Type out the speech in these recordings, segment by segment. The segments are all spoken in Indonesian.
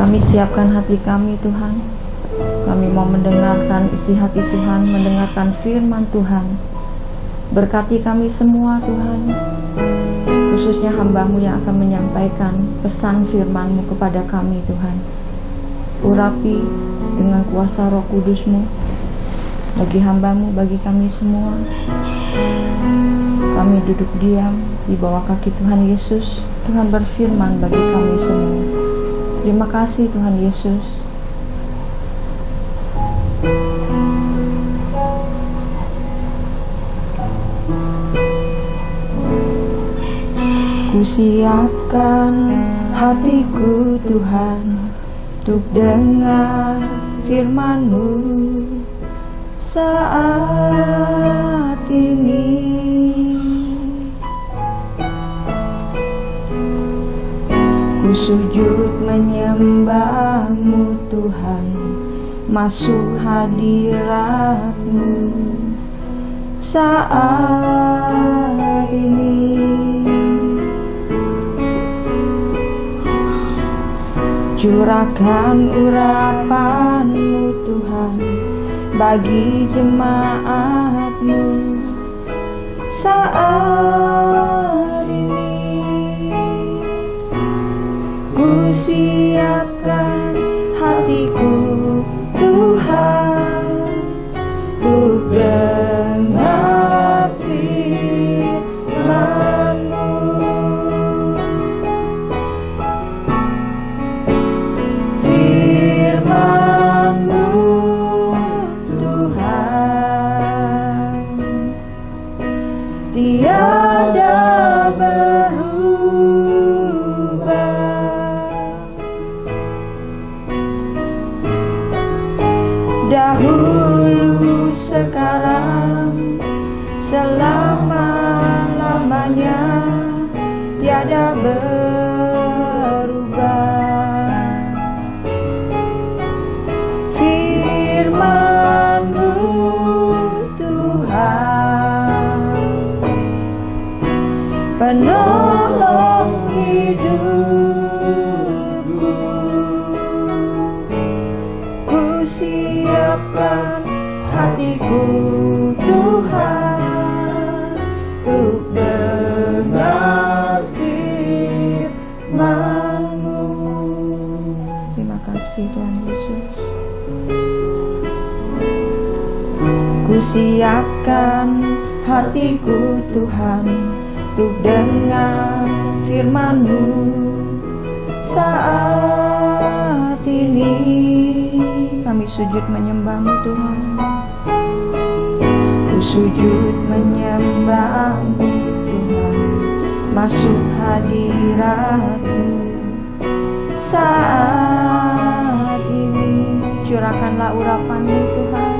Kami siapkan hati kami Tuhan. Kami mau mendengarkan isi hati Tuhan, mendengarkan firman Tuhan. Berkati kami semua Tuhan, khususnya hamba-Mu yang akan menyampaikan pesan firman-Mu kepada kami Tuhan. Urapi dengan kuasa Roh Kudus-Mu bagi hamba-Mu, bagi kami semua. Kami duduk diam di bawah kaki Tuhan Yesus. Tuhan berfirman bagi kami semua. Terima kasih Tuhan Yesus. Kusiapkan hatiku Tuhan untuk dengar firman-Mu saat ini. Ku sujud menyembah-Mu Tuhan, masuk hadirat-Mu saat ini. Curahkan urapan-Mu Tuhan bagi jemaat-Mu saat ini. Ku siapkan hatiku Tuhan untuk dengar firman-Mu. Firman-Mu Tuhan tiada dahulu, sekarang, selama-lamanya, tiada berubah. Firman-Mu Tuhan, penolong hidupku. Ku siapkan hatiku Tuhan untuk dengar firman-Mu. Terima kasih Tuhan Yesus. Ku siapkan hatiku Tuhan untuk dengar firman-Mu saat ini. Kami sujud menyembah-Mu Tuhan. Ku sujud menyembah-Mu Tuhan, masuk hadirat-Mu saat ini. Curahkanlah urapan-Mu Tuhan.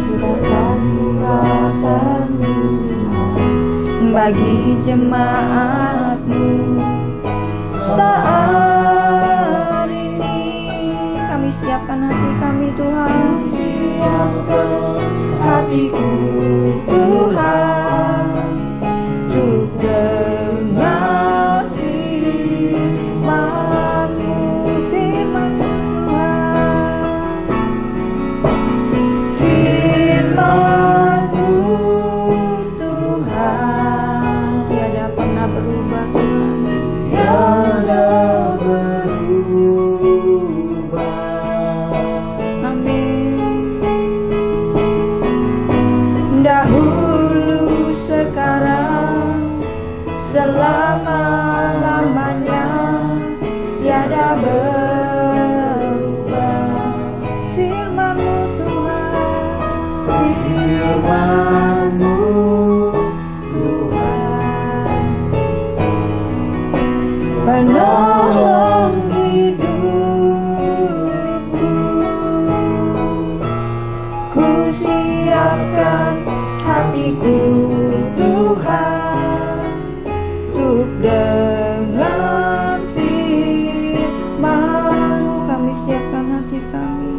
Curahkan urapan-Mu Tuhan bagi jemaat-Mu saat ini. Kami siapkan hati kami Tuhan. Siapkan hatiku Tuhan untuk dengar firman-Mu. Firman-Mu Tuhan, firman-Mu Tuhan tiada pernah berubah Tuhan, tiada berubah. Amin. Dahulu, sekarang, selama-lamanya, tiada berubah. Firman-Mu Tuhan, firman-Mu Tuhan, penolong hidupku. Ku siapkan hatiku Tuhan untuk dengar firman-Mu. Kami siapkan hati kami.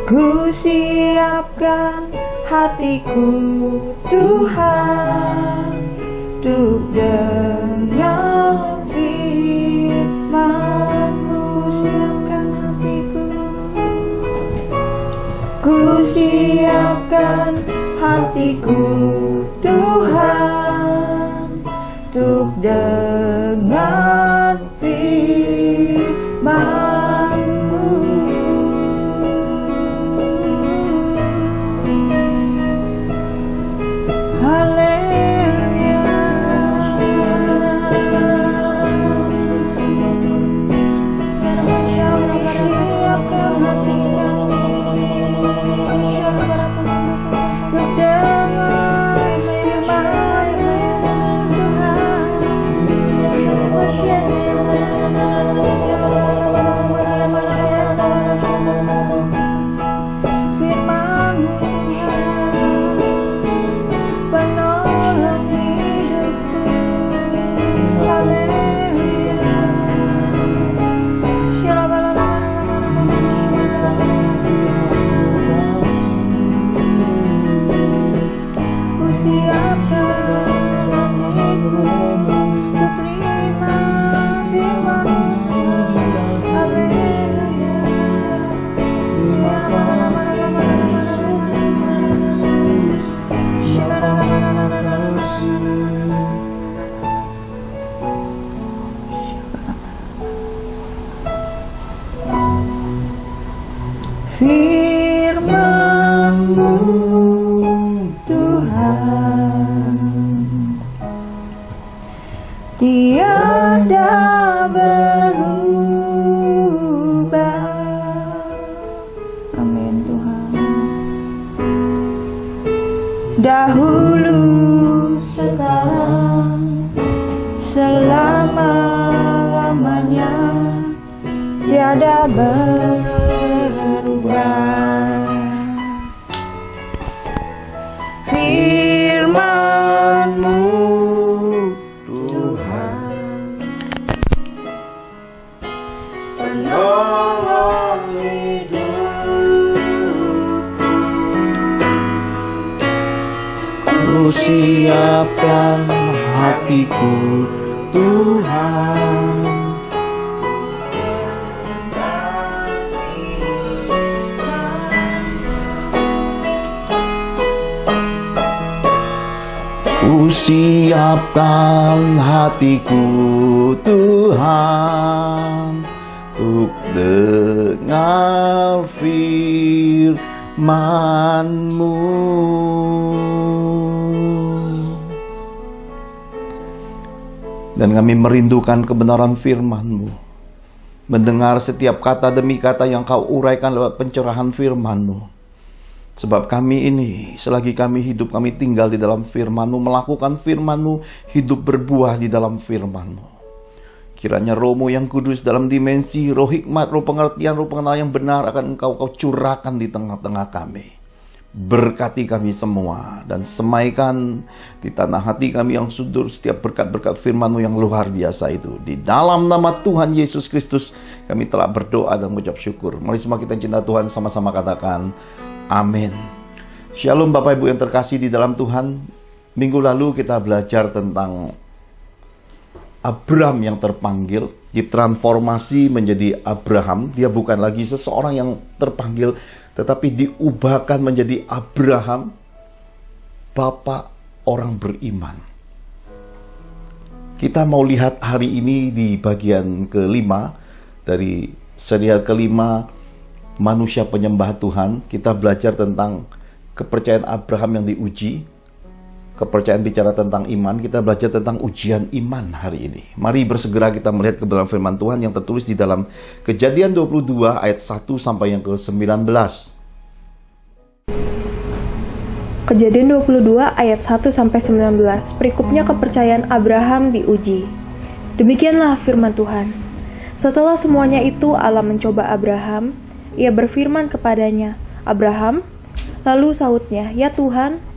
Ku siapkan hatiku Tuhan untuk dengar firman-Mu. siapkan hatiku Tuhan untuk dengar firman-Mu. Haleluya. Kami siapkan hati kami untuk dengar firman-Mu Tuhan. Firman-Mu Tuhan, penolong hidupku. Haleluya. Ku siapkan hatiku untuk terima firman-Mu Tuhan. Haleluya. Firman-Mu Tuhan tiada berubah. Amin Tuhan. Dahulu, sekarang, selama-lamanya tiada berubah. Firman-Mu Tuhan, penolong hidupku. Ku siapkan hatiku Tuhan, ku siapkan hatiku Tuhan untuk dengar firman-Mu. Dan kami merindukan kebenaran firman-Mu, mendengar setiap kata demi kata yang Kau uraikan lewat pencerahan firman-Mu. Sebab kami ini, selagi kami hidup, kami tinggal di dalam firman-Mu, melakukan firman-Mu, hidup berbuah di dalam firman-Mu. Kiranya Roh-Mu yang kudus dalam dimensi roh hikmat, roh pengertian, roh pengenalan yang benar akan Kau curahkan di tengah-tengah kami. Berkati kami semua dan semaikan di tanah hati kami yang subur setiap berkat-berkat firman-Mu yang luar biasa itu. Di dalam nama Tuhan Yesus Kristus kami telah berdoa dan mengucap syukur. Mari semua kita cinta Tuhan sama-sama katakan amin. Shalom Bapak Ibu yang terkasih di dalam Tuhan. Minggu lalu kita belajar tentang Abraham yang terpanggil, ditransformasi menjadi Abraham. Dia bukan lagi seseorang yang terpanggil, tetapi diubahkan menjadi Abraham, Bapak orang beriman. Kita mau lihat hari ini di bagian kelima dari serial kelima manusia penyembah Tuhan. Kita belajar tentang kepercayaan Abraham yang diuji. Kepercayaan bicara tentang iman. Kita belajar tentang ujian iman hari ini. Mari bersegera kita melihat kebenaran firman Tuhan yang tertulis di dalam Kejadian 22 ayat 1 sampai yang ke-19. Kejadian 22 ayat 1 sampai 19. Perikopnya kepercayaan Abraham diuji. Demikianlah firman Tuhan. Setelah semuanya itu Allah mencoba Abraham. Ia berfirman kepadanya, "Abraham." Lalu sahutnya, "Ya Tuhan."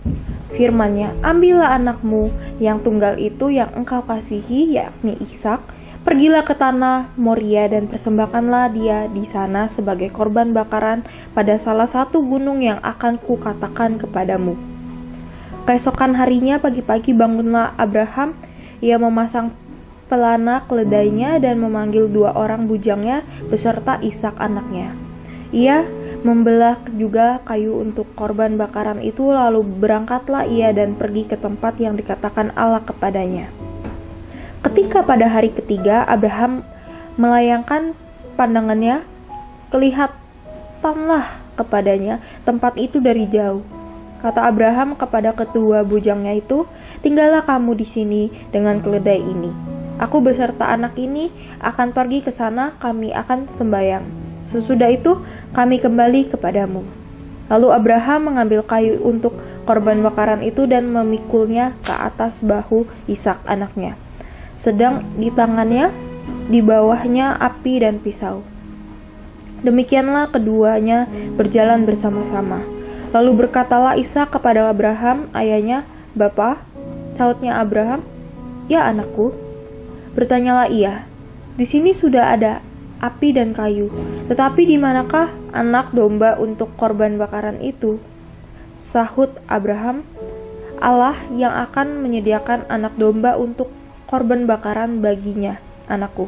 Firman-Nya, "Ambillah anakmu yang tunggal itu yang engkau kasihi, yakni Ishak, pergilah ke tanah Moria dan persembahkanlah dia di sana sebagai korban bakaran pada salah satu gunung yang akan kukatakan kepadamu." Keesokan harinya pagi-pagi bangunlah Abraham. Ia memasang pelana keledainya dan memanggil 2 orang bujangnya beserta Ishak anaknya. Ia membelah juga kayu untuk korban bakaran itu, lalu berangkatlah ia dan pergi ke tempat yang dikatakan Allah kepadanya. Ketika pada hari ketiga Abraham melayangkan pandangannya, kelihatanlah kepadanya tempat itu dari jauh. Kata Abraham kepada kedua bujangnya itu, "Tinggallah kamu di sini dengan keledai ini. Aku beserta anak ini akan pergi ke sana, kami akan sembahyang. Sesudah itu kami kembali kepadamu." Lalu Abraham mengambil kayu untuk korban bakaran itu dan memikulnya ke atas bahu Ishak anaknya. Sedang di tangannya, di bawahnya api dan pisau. Demikianlah keduanya berjalan bersama-sama. Lalu berkatalah Ishak kepada Abraham, ayahnya, "Bapa," sahutnya Abraham. "Ya anakku." Bertanyalah ia, "Di sini sudah ada api dan kayu, tetapi di manakah anak domba untuk korban bakaran itu?" Sahut Abraham, "Allah yang akan menyediakan anak domba untuk korban bakaran baginya, anakku."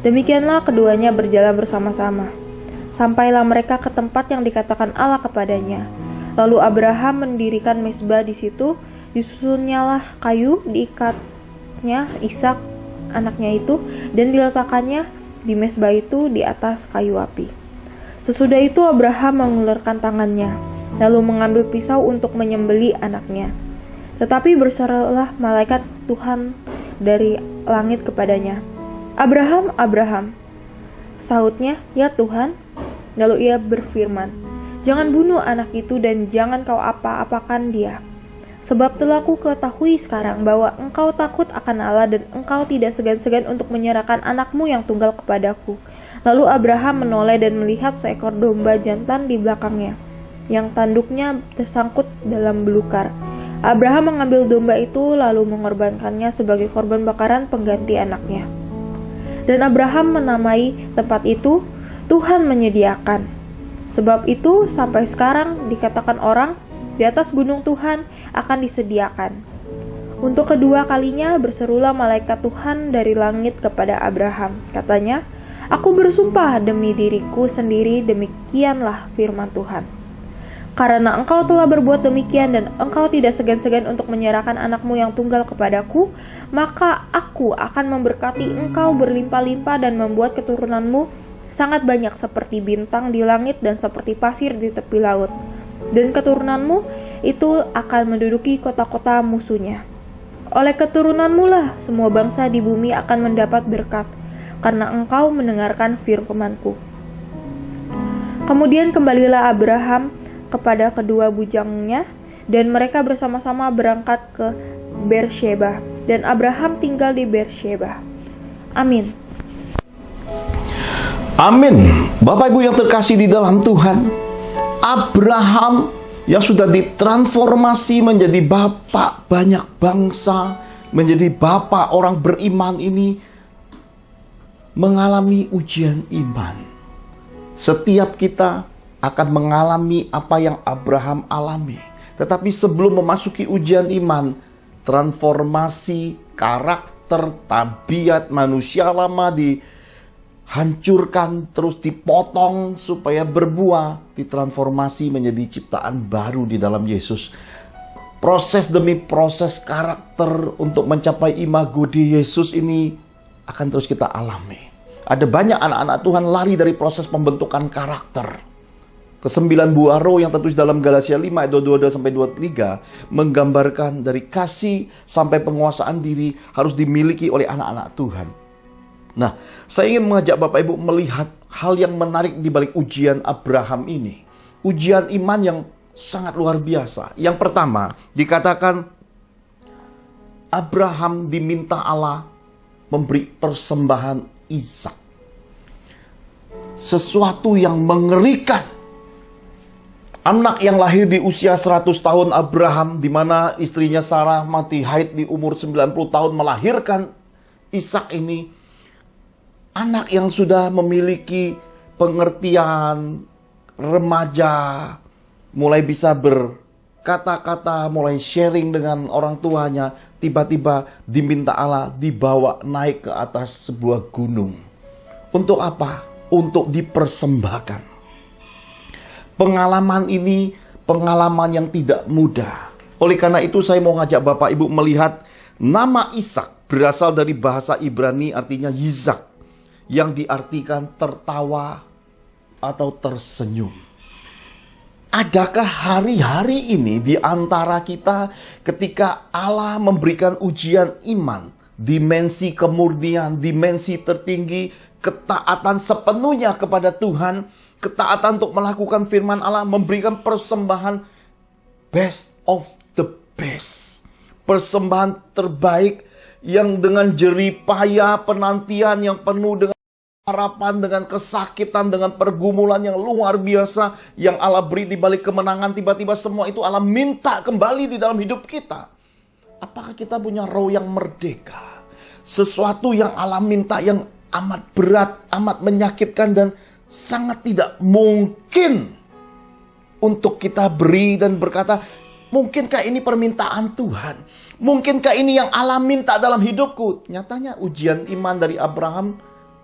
Demikianlah keduanya berjalan bersama-sama. Sampailah mereka ke tempat yang dikatakan Allah kepadanya. Lalu Abraham mendirikan mezbah di situ, disusunnyalah kayu, diikatnya Ishak anaknya itu, dan diletakkannya di mezbah itu di atas kayu api. Sesudah itu Abraham mengulurkan tangannya, lalu mengambil pisau untuk menyembelih anaknya. Tetapi berserulah malaikat Tuhan dari langit kepadanya, "Abraham, Abraham." Sahutnya, "Ya Tuhan." Lalu ia berfirman, "Jangan bunuh anak itu dan jangan kau apa-apakan dia. Sebab telah ku ketahui sekarang bahwa engkau takut akan Allah dan engkau tidak segan-segan untuk menyerahkan anakmu yang tunggal kepadaku." Lalu Abraham menoleh dan melihat seekor domba jantan di belakangnya, yang tanduknya tersangkut dalam belukar. Abraham mengambil domba itu lalu mengorbankannya sebagai korban bakaran pengganti anaknya. Dan Abraham menamai tempat itu, "Tuhan menyediakan." Sebab itu sampai sekarang dikatakan orang, di atas gunung Tuhan akan disediakan. Untuk kedua kalinya berserulah malaikat Tuhan dari langit kepada Abraham. Katanya, "Aku bersumpah demi diriku sendiri, demikianlah firman Tuhan. Karena engkau telah berbuat demikian dan engkau tidak segan-segan untuk menyerahkan anakmu yang tunggal kepadaku, maka aku akan memberkati engkau berlimpah-limpah dan membuat keturunanmu sangat banyak seperti bintang di langit dan seperti pasir di tepi laut. Dan keturunanmu itu akan menduduki kota-kota musuhnya. Oleh keturunanmu lah semua bangsa di bumi akan mendapat berkat, karena engkau mendengarkan firman-Ku." Kemudian kembalilah Abraham kepada kedua bujangnya, dan mereka bersama-sama berangkat ke Beersheba, dan Abraham tinggal di Beersheba. Amin. Amin. Bapak Ibu yang terkasih di dalam Tuhan, Abraham yang sudah ditransformasi menjadi bapak banyak bangsa, menjadi bapak orang beriman ini, mengalami ujian iman. Setiap kita akan mengalami apa yang Abraham alami. Tetapi sebelum memasuki ujian iman, transformasi karakter, tabiat manusia lama dihancurkan, terus dipotong supaya berbuah, ditransformasi menjadi ciptaan baru di dalam Yesus. Proses demi proses karakter untuk mencapai imago di Yesus ini akan terus kita alami. Ada banyak anak-anak Tuhan lari dari proses pembentukan karakter. Kesembilan buah roh yang tertulis dalam Galatia 5 ayat 22-23 menggambarkan dari kasih sampai penguasaan diri harus dimiliki oleh anak-anak Tuhan. Nah, saya ingin mengajak Bapak Ibu melihat hal yang menarik di balik ujian Abraham ini. Ujian iman yang sangat luar biasa. Yang pertama, dikatakan Abraham diminta Allah memberi persembahan Ishak. Sesuatu yang mengerikan. Anak yang lahir di usia 100 tahun Abraham, di mana istrinya Sarah mati haid di umur 90 tahun melahirkan Ishak ini. Anak yang sudah memiliki pengertian, remaja, mulai bisa berkata-kata, mulai sharing dengan orang tuanya, tiba-tiba diminta Allah dibawa naik ke atas sebuah gunung. Untuk apa? Untuk dipersembahkan. Pengalaman ini pengalaman yang tidak mudah. Oleh karena itu saya mau ngajak Bapak Ibu melihat nama Ishak berasal dari bahasa Ibrani artinya Yizak, yang diartikan tertawa atau tersenyum. Adakah hari-hari ini di antara kita ketika Allah memberikan ujian iman, dimensi kemurnian, dimensi tertinggi, ketaatan sepenuhnya kepada Tuhan, ketaatan untuk melakukan firman Allah, memberikan persembahan best of the best, persembahan terbaik yang dengan jerih payah penantian yang penuh dengan harapan, dengan kesakitan, dengan pergumulan yang luar biasa yang Allah beri di balik kemenangan, tiba-tiba semua itu Allah minta kembali di dalam hidup kita. Apakah kita punya roh yang merdeka? Sesuatu yang Allah minta yang amat berat, amat menyakitkan dan sangat tidak mungkin untuk kita beri dan berkata, mungkinkah ini permintaan Tuhan? Mungkinkah ini yang Allah minta dalam hidupku? Nyatanya ujian iman dari Abraham,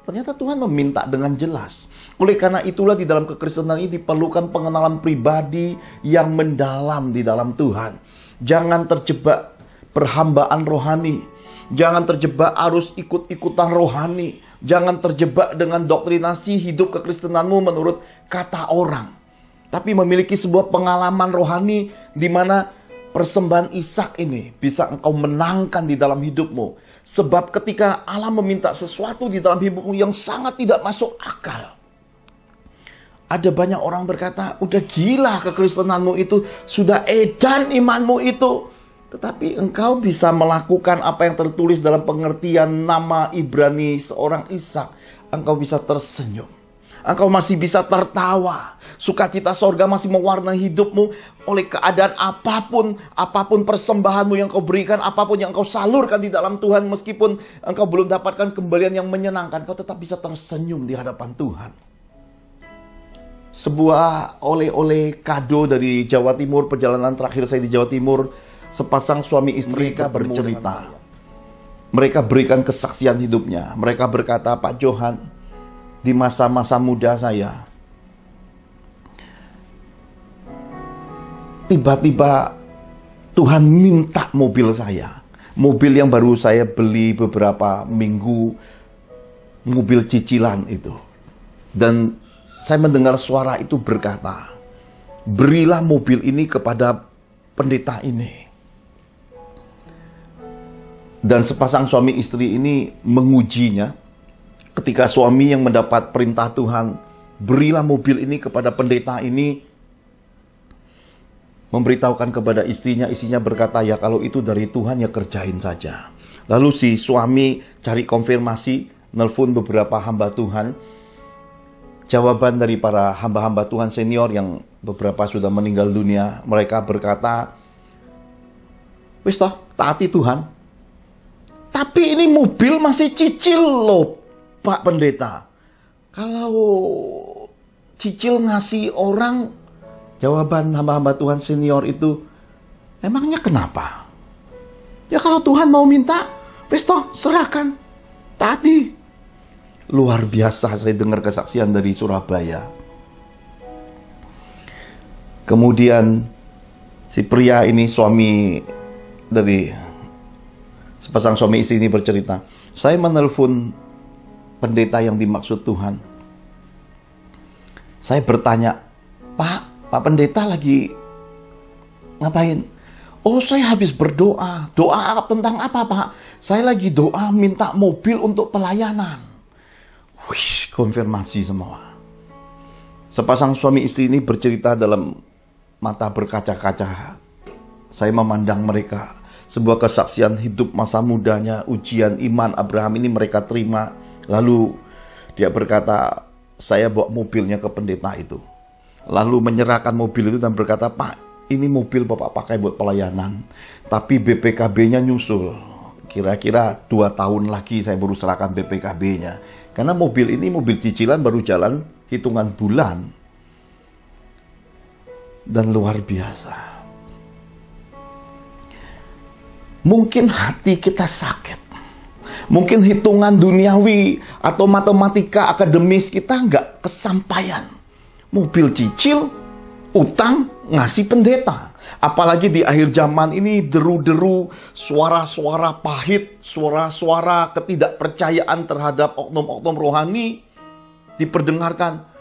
ternyata Tuhan meminta dengan jelas. Oleh karena itulah di dalam kekristenan ini diperlukan pengenalan pribadi yang mendalam di dalam Tuhan. Jangan terjebak perhambaan rohani. Jangan terjebak arus ikut-ikutan rohani. Jangan terjebak dengan doktrinasi hidup kekristenanmu menurut kata orang. Tapi memiliki sebuah pengalaman rohani di mana persembahan Ishak ini bisa engkau menangkan di dalam hidupmu. Sebab ketika Allah meminta sesuatu di dalam hidupmu yang sangat tidak masuk akal, ada banyak orang berkata, udah gila kekristenanmu itu, sudah edan imanmu itu. Tetapi engkau bisa melakukan apa yang tertulis dalam pengertian nama Ibrani seorang Ishak. Engkau bisa tersenyum. Engkau masih bisa tertawa. Sukacita sorga masih mewarnai hidupmu oleh keadaan apapun. Apapun persembahanmu yang kau berikan, apapun yang kau salurkan di dalam Tuhan. Meskipun engkau belum dapatkan kembalian yang menyenangkan, kau tetap bisa tersenyum di hadapan Tuhan. Sebuah oleh-oleh kado dari Jawa Timur, perjalanan terakhir saya di Jawa Timur, sepasang suami istri mereka bercerita. Mereka berikan kesaksian hidupnya. Mereka berkata, Pak Johan, di masa-masa muda saya, tiba-tiba Tuhan minta mobil saya. Mobil yang baru saya beli beberapa minggu, mobil cicilan itu. Dan saya mendengar suara itu berkata, berilah mobil ini kepada pendeta ini. Dan sepasang suami istri ini mengujinya. Ketika suami yang mendapat perintah Tuhan, berilah mobil ini kepada pendeta ini, memberitahukan kepada istrinya, istrinya berkata, ya kalau itu dari Tuhan ya kerjain saja. Lalu si suami cari konfirmasi, nelpon beberapa hamba Tuhan. Jawaban dari para hamba-hamba Tuhan senior yang beberapa sudah meninggal dunia, mereka berkata, wis toh, taati Tuhan. Tapi ini mobil masih cicil loh, Pak Pendeta. Kalau cicil ngasih orang, jawaban hamba-hamba Tuhan senior itu, emangnya kenapa? Ya kalau Tuhan mau minta, wis toh, serahkan, taati. Luar biasa saya dengar kesaksian dari Surabaya. Kemudian si pria ini, suami dari sepasang suami istri ini bercerita, saya menelpon pendeta yang dimaksud Tuhan. Saya bertanya, Pak Pendeta lagi ngapain? Oh, saya habis berdoa. Doa tentang apa, Pak? Saya lagi doa minta mobil untuk pelayanan. Wih, konfirmasi semua. Sepasang suami istri ini bercerita dalam mata berkaca-kaca. Saya memandang mereka. Sebuah kesaksian hidup masa mudanya, ujian iman Abraham ini mereka terima. Lalu dia berkata, saya bawa mobilnya ke pendeta itu. Lalu menyerahkan mobil itu dan berkata, Pak, ini mobil Bapak pakai buat pelayanan. Tapi BPKB-nya nyusul. Kira-kira 2 tahun lagi saya baru serahkan BPKB-nya. Karena mobil ini mobil cicilan baru jalan hitungan bulan. Dan luar biasa. Mungkin hati kita sakit. Mungkin hitungan duniawi atau matematika akademis kita nggak kesampaian. Mobil cicil, utang ngasih pendeta. Apalagi di akhir zaman ini deru-deru, suara-suara pahit, suara-suara ketidakpercayaan terhadap oknum-oknum rohani diperdengarkan.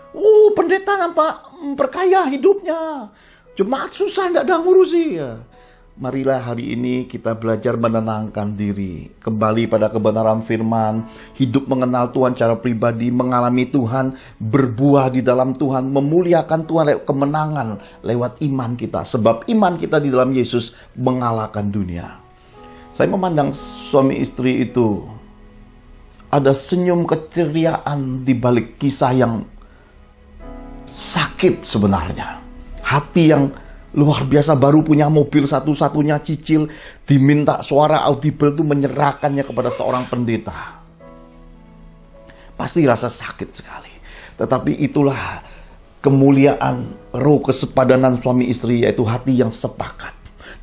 Pendeta nampak perkaya hidupnya, jemaat susah nggak ada ngurusi ya. Marilah hari ini kita belajar menenangkan diri, kembali pada kebenaran firman, hidup mengenal Tuhan secara pribadi, mengalami Tuhan, berbuah di dalam Tuhan, memuliakan Tuhan lewat kemenangan, lewat iman kita. Sebab iman kita di dalam Yesus mengalahkan dunia. Saya memandang suami istri itu, ada senyum keceriaan di balik kisah yang sakit sebenarnya. Hati yang luar biasa, baru punya mobil satu-satunya cicil, diminta suara audible itu menyerahkannya kepada seorang pendeta. Pasti rasa sakit sekali. Tetapi itulah kemuliaan roh kesepadanan suami istri, yaitu hati yang sepakat.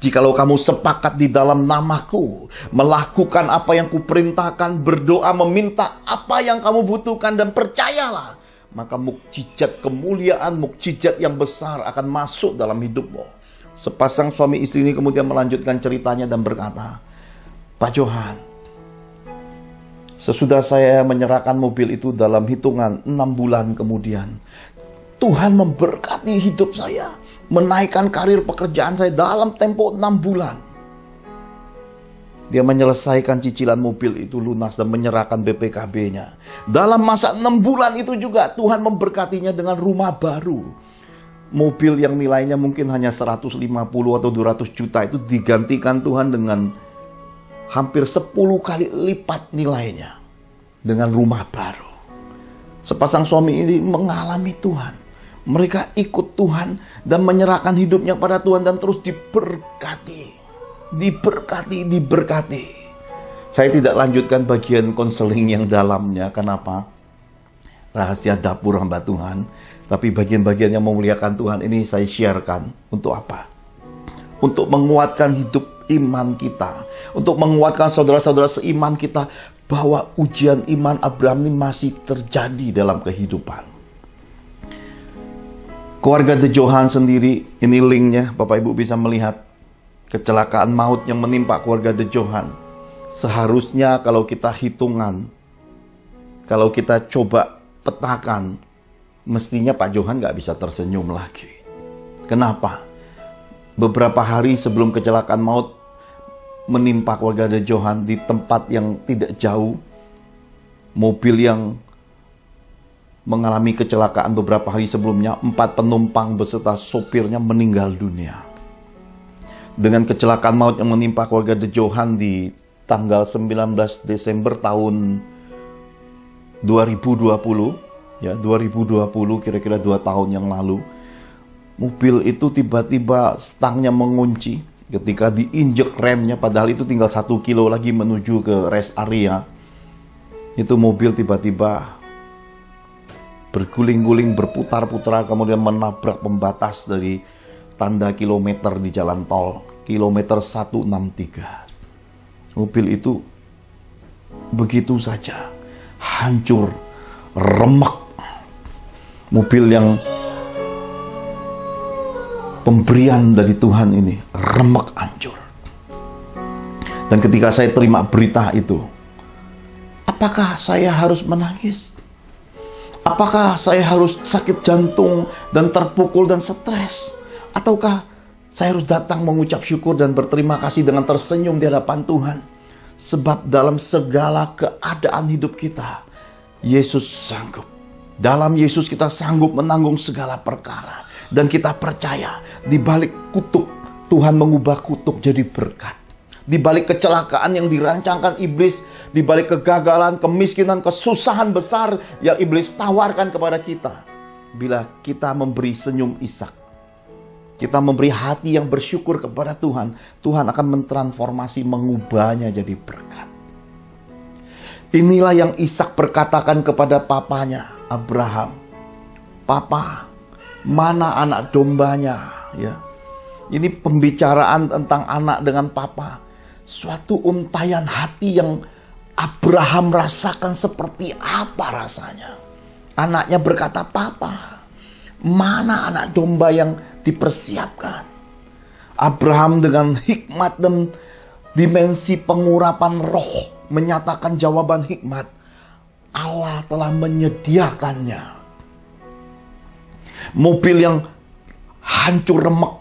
Jikalau kamu sepakat di dalam namaku, melakukan apa yang kuperintahkan, berdoa meminta apa yang kamu butuhkan, dan percayalah, maka mukjizat kemuliaan, mukjizat yang besar akan masuk dalam hidupmu. Sepasang suami istri ini kemudian melanjutkan ceritanya dan berkata, Pak Johan, sesudah saya menyerahkan mobil itu dalam hitungan 6 bulan kemudian, Tuhan memberkati hidup saya, menaikkan karir pekerjaan saya dalam tempo 6 bulan. Dia menyelesaikan cicilan mobil itu lunas dan menyerahkan BPKB-nya. Dalam masa 6 bulan itu juga Tuhan memberkatinya dengan rumah baru. Mobil yang nilainya mungkin hanya 150 atau 200 juta itu digantikan Tuhan dengan hampir 10 kali lipat nilainya. Dengan rumah baru. Sepasang suami ini mengalami Tuhan. Mereka ikut Tuhan dan menyerahkan hidupnya pada Tuhan dan terus diberkati. Diberkati. Saya tidak lanjutkan bagian konseling yang dalamnya. Kenapa? Rahasia dapur hamba Tuhan. Tapi bagian-bagian yang memuliakan Tuhan ini saya sharekan. Untuk apa? Untuk menguatkan hidup iman kita. Untuk menguatkan saudara-saudara seiman kita, bahwa ujian iman Abraham ini masih terjadi dalam kehidupan. Keluarga De Johan sendiri, ini linknya, Bapak Ibu bisa melihat. Kecelakaan maut yang menimpa keluarga De Johan. Seharusnya kalau kita hitungan, kalau kita coba petakan, mestinya Pak Johan nggak bisa tersenyum lagi. Kenapa? Beberapa hari sebelum kecelakaan maut menimpa keluarga De Johan di tempat yang tidak jauh, mobil yang mengalami kecelakaan beberapa hari sebelumnya, 4 penumpang beserta sopirnya meninggal dunia. Dengan kecelakaan maut yang menimpa keluarga De Johan di tanggal 19 Desember tahun 2020, ya 2020 kira-kira 2 tahun yang lalu, mobil itu tiba-tiba stangnya mengunci ketika diinjek remnya, padahal itu tinggal 1 kilo lagi menuju ke rest area. Itu mobil tiba-tiba berguling-guling, berputar-putar, kemudian menabrak pembatas dari tanda kilometer di jalan tol, kilometer 163. Mobil itu begitu saja hancur, remek. Mobil yang pemberian dari Tuhan ini remek, hancur. Dan ketika saya terima berita itu, apakah saya harus menangis? Apakah saya harus sakit jantung dan terpukul dan stres? Ataukah saya harus datang mengucap syukur dan berterima kasih dengan tersenyum di hadapan Tuhan? Sebab dalam segala keadaan hidup kita, Yesus sanggup. Dalam Yesus kita sanggup menanggung segala perkara. Dan kita percaya di balik kutuk, Tuhan mengubah kutuk jadi berkat. Di balik kecelakaan yang dirancangkan iblis, di balik kegagalan, kemiskinan, kesusahan besar yang iblis tawarkan kepada kita, bila kita memberi senyum Ishak, kita memberi hati yang bersyukur kepada Tuhan, Tuhan akan mentransformasi, mengubahnya jadi berkat. Inilah yang Ishak berkatakan kepada papanya, Abraham. Papa, mana anak dombanya? Ya. Ini pembicaraan tentang anak dengan papa. Suatu untayan hati yang Abraham rasakan seperti apa rasanya. Anaknya berkata, Papa, Mana anak domba yang dipersiapkan? Abraham dengan hikmat dan dimensi pengurapan roh menyatakan jawaban hikmat. Allah telah menyediakannya. Mobil yang hancur remek.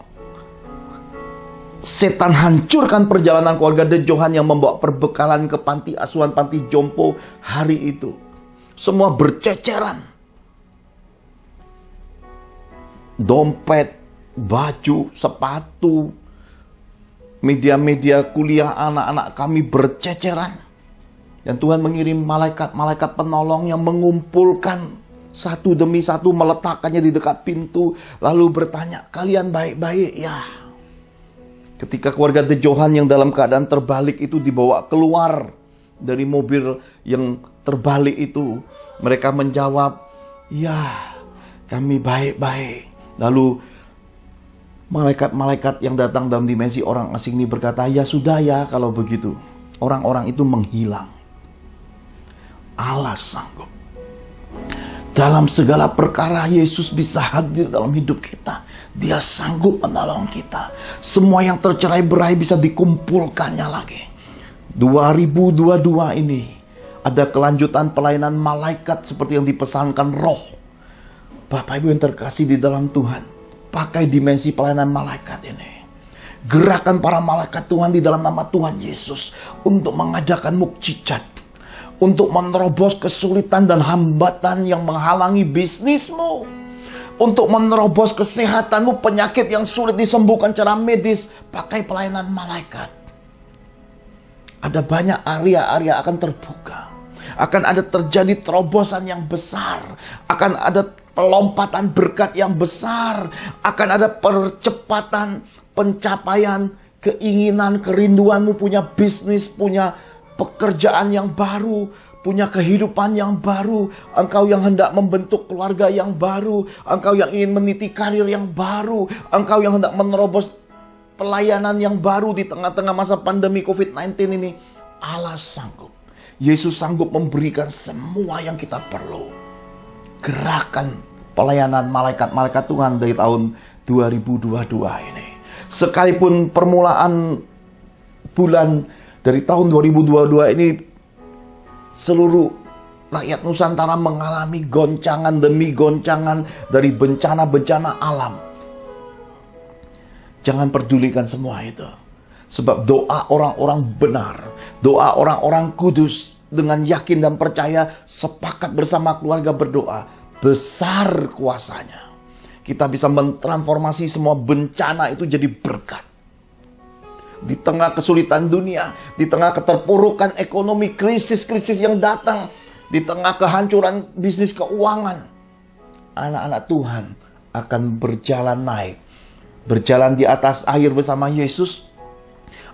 Setan hancurkan perjalanan keluarga De Johan yang membawa perbekalan ke panti asuhan, panti jompo hari itu. Semua berceceran. Dompet, baju, sepatu, media-media kuliah anak-anak kami berceceran. Dan Tuhan mengirim malaikat-malaikat penolong yang mengumpulkan satu demi satu, meletakkannya di dekat pintu, lalu bertanya, kalian baik-baik ya? Ketika keluarga De Johan yang dalam keadaan terbalik itu dibawa keluar dari mobil yang terbalik itu, mereka menjawab, ya, kami baik-baik. Lalu malaikat-malaikat yang datang dalam dimensi orang asing ini berkata, ya sudah ya kalau begitu. Orang-orang itu menghilang. Allah sanggup. Dalam segala perkara Yesus bisa hadir dalam hidup kita. Dia sanggup menolong kita. Semua yang tercerai-berai bisa dikumpulkannya lagi. 2022 ini ada kelanjutan pelayanan malaikat seperti yang dipesankan roh. Bapak Ibu yang terkasih di dalam Tuhan, pakai dimensi pelayanan malaikat ini. Gerakan para malaikat Tuhan di dalam nama Tuhan Yesus untuk mengadakan mukjizat, untuk menerobos kesulitan dan hambatan yang menghalangi bisnismu, untuk menerobos kesehatanmu, penyakit yang sulit disembuhkan secara medis, pakai pelayanan malaikat. Ada banyak area-area akan terbuka. Akan ada terjadi terobosan yang besar. Akan ada pelompatan berkat yang besar. Akan ada percepatan pencapaian keinginan, kerinduanmu punya bisnis, punya pekerjaan yang baru, punya kehidupan yang baru. Engkau yang hendak membentuk keluarga yang baru. Engkau yang ingin meniti karir yang baru. Engkau yang hendak menerobos pelayanan yang baru di tengah-tengah masa pandemi COVID-19 ini. Allah sanggup. Yesus sanggup memberikan semua yang kita perlu. Gerakan pelayanan malaikat-malaikat Tuhan dari tahun 2022 ini. Sekalipun permulaan bulan dari tahun 2022 ini seluruh rakyat Nusantara mengalami goncangan demi goncangan dari bencana-bencana alam. Jangan pedulikan semua itu. Sebab doa orang-orang benar, doa orang-orang kudus dengan yakin dan percaya sepakat bersama keluarga berdoa, besar kuasanya. Kita bisa mentransformasi semua bencana itu jadi berkat. Di tengah kesulitan dunia, di tengah keterpurukan ekonomi, krisis-krisis yang datang, di tengah kehancuran bisnis keuangan, anak-anak Tuhan akan berjalan naik, berjalan di atas air bersama Yesus,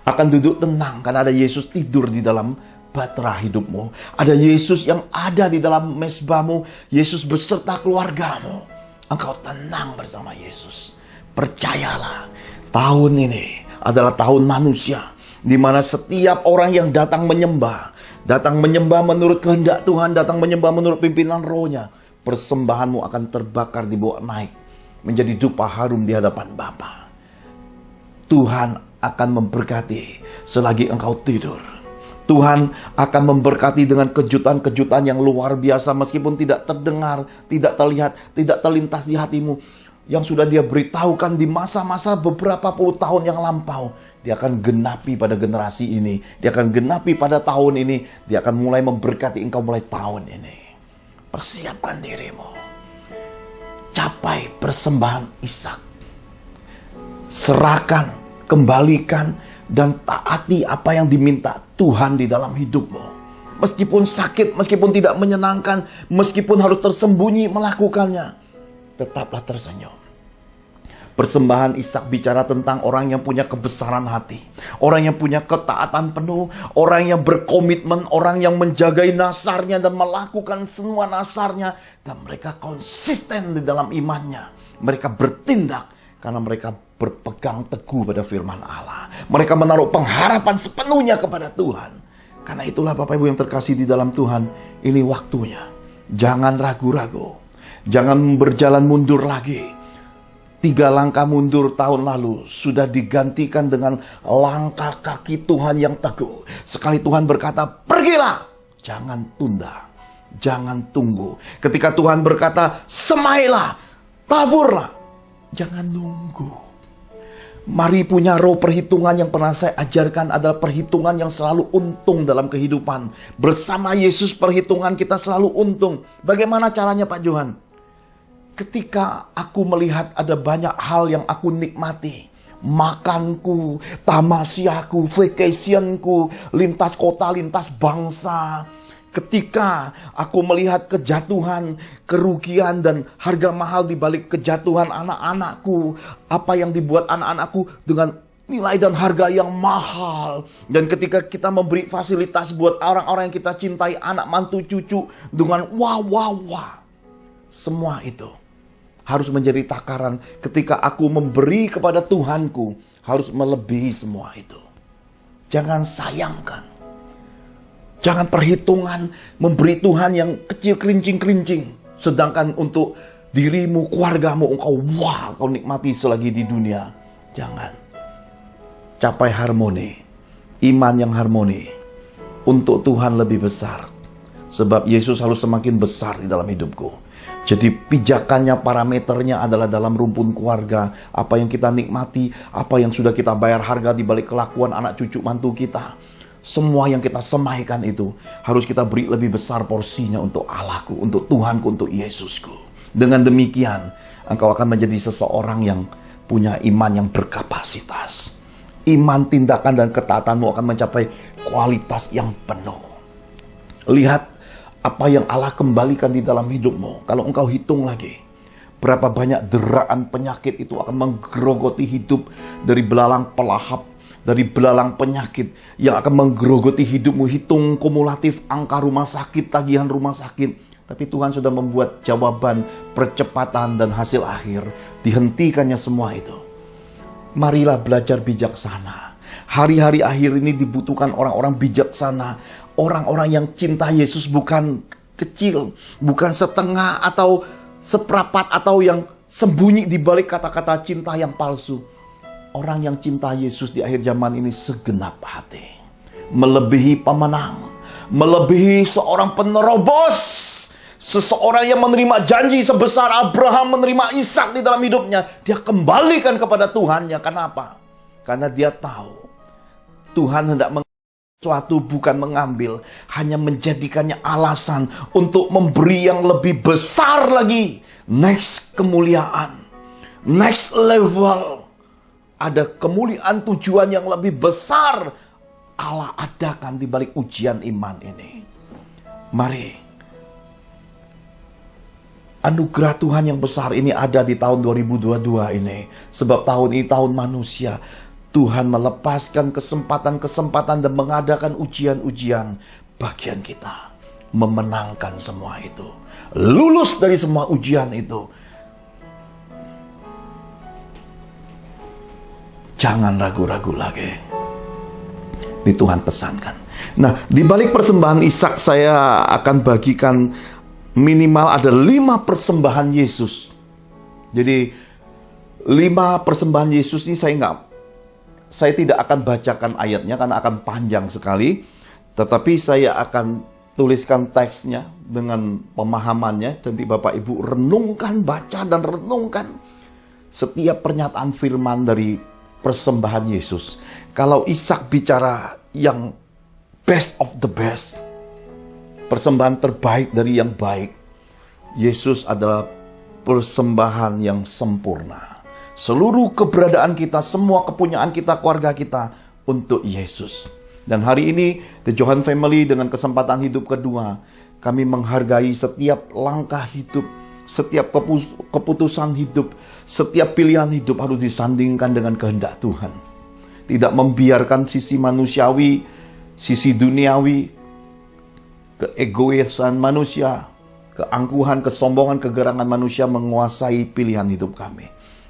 akan duduk tenang karena ada Yesus tidur di dalam bahtera hidupmu. Ada Yesus yang ada di dalam mezbahmu, Yesus beserta keluargamu. Engkau tenang bersama Yesus. Percayalah, tahun ini adalah tahun manusia, di mana setiap orang yang datang menyembah menurut kehendak Tuhan, datang menyembah menurut pimpinan rohnya, persembahanmu akan terbakar dibawa naik menjadi dupa harum di hadapan Bapa. Tuhan akan memberkati selagi engkau tidur. Tuhan akan memberkati dengan kejutan-kejutan yang luar biasa, meskipun tidak terdengar, tidak terlihat, tidak terlintas di hatimu, yang sudah Dia beritahukan di masa-masa beberapa puluh tahun yang lampau. Dia akan genapi pada generasi ini, Dia akan genapi pada tahun ini, Dia akan mulai memberkati engkau mulai tahun ini. Persiapkan dirimu. Capai persembahan Ishak. Serahkan, kembalikan, dan taati apa yang diminta Tuhan di dalam hidupmu. Meskipun sakit, meskipun tidak menyenangkan, meskipun harus tersembunyi melakukannya, tetaplah tersenyum. Persembahan Ishak bicara tentang orang yang punya kebesaran hati, orang yang punya ketaatan penuh, orang yang berkomitmen, orang yang menjagai nasarnya dan melakukan semua nasarnya, dan mereka konsisten di dalam imannya. Mereka bertindak karena mereka berpegang teguh pada firman Allah. Mereka menaruh pengharapan sepenuhnya kepada Tuhan. Karena itulah Bapak Ibu yang terkasih di dalam Tuhan, ini waktunya. Jangan ragu-ragu. Jangan berjalan mundur lagi. 3 langkah mundur tahun lalu sudah digantikan dengan langkah kaki Tuhan yang teguh. Sekali Tuhan berkata, pergilah, jangan tunda, jangan tunggu. Ketika Tuhan berkata, semailah, taburlah, jangan nunggu. Mari punya roh perhitungan yang pernah saya ajarkan adalah perhitungan yang selalu untung dalam kehidupan. Bersama Yesus perhitungan kita selalu untung. Bagaimana caranya Pak Johan? Ketika aku melihat ada banyak hal yang aku nikmati. Makanku, tamasyaku, vacationku, lintas kota, lintas bangsa. Ketika aku melihat kejatuhan, kerugian, dan harga mahal di balik kejatuhan anak-anakku, apa yang dibuat anak-anakku dengan nilai dan harga yang mahal. Dan ketika kita memberi fasilitas buat orang-orang yang kita cintai, anak mantu cucu, dengan wah. Semua itu harus menjadi takaran ketika aku memberi kepada Tuhanku, harus melebihi semua itu. Jangan sayangkan. Jangan perhitungan memberi Tuhan yang kecil kerincing-kerincing. Sedangkan untuk dirimu, keluargamu, engkau nikmati selagi di dunia. Jangan. Capai harmoni. Iman yang harmoni. Untuk Tuhan lebih besar. Sebab Yesus harus semakin besar di dalam hidupku. Jadi pijakannya, parameternya adalah dalam rumpun keluarga. Apa yang kita nikmati, apa yang sudah kita bayar harga di balik kelakuan anak cucu mantu kita. Semua yang kita semaikan itu harus kita beri lebih besar porsinya untuk Allahku, untuk Tuhanku, untuk Yesusku. Dengan demikian, engkau akan menjadi seseorang yang punya iman yang berkapasitas. Iman, tindakan, dan ketaatanmu akan mencapai kualitas yang penuh. Lihat apa yang Allah kembalikan di dalam hidupmu. Kalau engkau hitung lagi, berapa banyak deraan penyakit itu akan menggerogoti hidup dari belalang pelahap, dari belalang penyakit yang akan menggerogoti hidupmu. Hitung kumulatif angka rumah sakit, tagihan rumah sakit. Tapi Tuhan sudah membuat jawaban, percepatan, dan hasil akhir. Dihentikannya semua itu. Marilah belajar bijaksana. Hari-hari akhir ini dibutuhkan orang-orang bijaksana. Orang-orang yang cinta Yesus bukan kecil, bukan setengah atau seprapat atau yang sembunyi di balik kata-kata cinta yang palsu. Orang yang cinta Yesus di akhir zaman ini segenap hati. Melebihi pemenang. Melebihi seorang penerobos. Seseorang yang menerima janji sebesar Abraham menerima Ishak di dalam hidupnya. Dia kembalikan kepada Tuhannya. Kenapa? Karena dia tahu Tuhan hendak sesuatu, bukan mengambil. Hanya menjadikannya alasan untuk memberi yang lebih besar lagi. Next kemuliaan. Next level. Ada kemuliaan tujuan yang lebih besar Allah adakan di balik ujian iman ini. Mari. Anugerah Tuhan yang besar ini ada di tahun 2022 ini. Sebab tahun ini tahun manusia. Tuhan melepaskan kesempatan-kesempatan dan mengadakan ujian-ujian. Bagian kita memenangkan semua itu. Lulus dari semua ujian itu. Jangan ragu-ragu lagi. Ini Tuhan pesankan. Nah, di balik persembahan Ishak saya akan bagikan minimal ada 5 persembahan Yesus. Jadi 5 persembahan Yesus ini saya tidak akan bacakan ayatnya karena akan panjang sekali. Tetapi saya akan tuliskan teksnya dengan pemahamannya. Nanti Bapak Ibu renungkan, baca dan renungkan setiap pernyataan firman dari persembahan Yesus. Kalau Ishak bicara yang best of the best, persembahan terbaik dari yang baik, Yesus adalah persembahan yang sempurna. Seluruh keberadaan kita, semua kepunyaan kita, keluarga kita untuk Yesus. Dan hari ini The Johan Family dengan kesempatan hidup kedua, kami menghargai setiap langkah hidup, setiap keputusan hidup, setiap pilihan hidup harus disandingkan dengan kehendak Tuhan. Tidak membiarkan sisi manusiawi, sisi duniawi, keegoisan manusia, keangkuhan, kesombongan, kegerangan manusia menguasai pilihan hidup kami.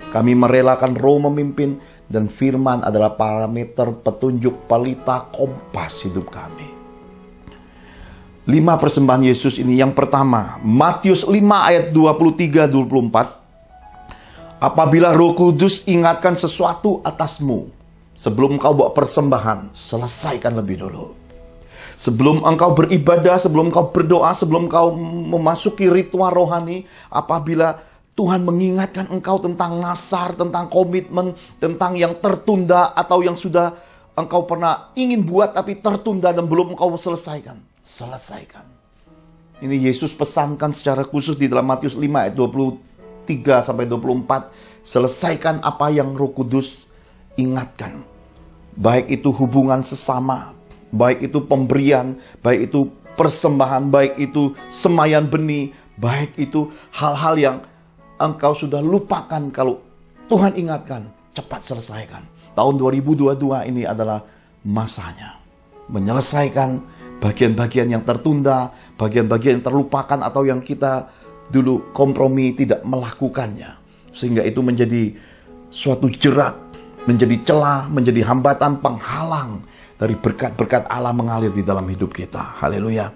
Kami merelakan Roh memimpin dan firman adalah parameter petunjuk pelita kompas hidup kami. 5 persembahan Yesus ini. Yang pertama, Matius 5 ayat 23-24. Apabila Roh Kudus ingatkan sesuatu atasmu, sebelum engkau bawa persembahan, selesaikan lebih dulu. Sebelum engkau beribadah, sebelum engkau berdoa, sebelum engkau memasuki ritual rohani, apabila Tuhan mengingatkan engkau tentang nasar, tentang komitmen, tentang yang tertunda atau yang sudah engkau pernah ingin buat tapi tertunda dan belum engkau selesaikan. Selesaikan. Ini Yesus pesankan secara khusus di dalam Matius 5 ayat 23-24. Selesaikan apa yang Roh Kudus ingatkan. Baik itu hubungan sesama, baik itu pemberian, baik itu persembahan, baik itu semaian benih, baik itu hal-hal yang engkau sudah lupakan, kalau Tuhan ingatkan, cepat selesaikan. Tahun 2022 ini adalah masanya menyelesaikan bagian-bagian yang tertunda, bagian-bagian yang terlupakan atau yang kita dulu kompromi tidak melakukannya. Sehingga itu menjadi suatu jerat, menjadi celah, menjadi hambatan penghalang dari berkat-berkat Allah mengalir di dalam hidup kita. Haleluya.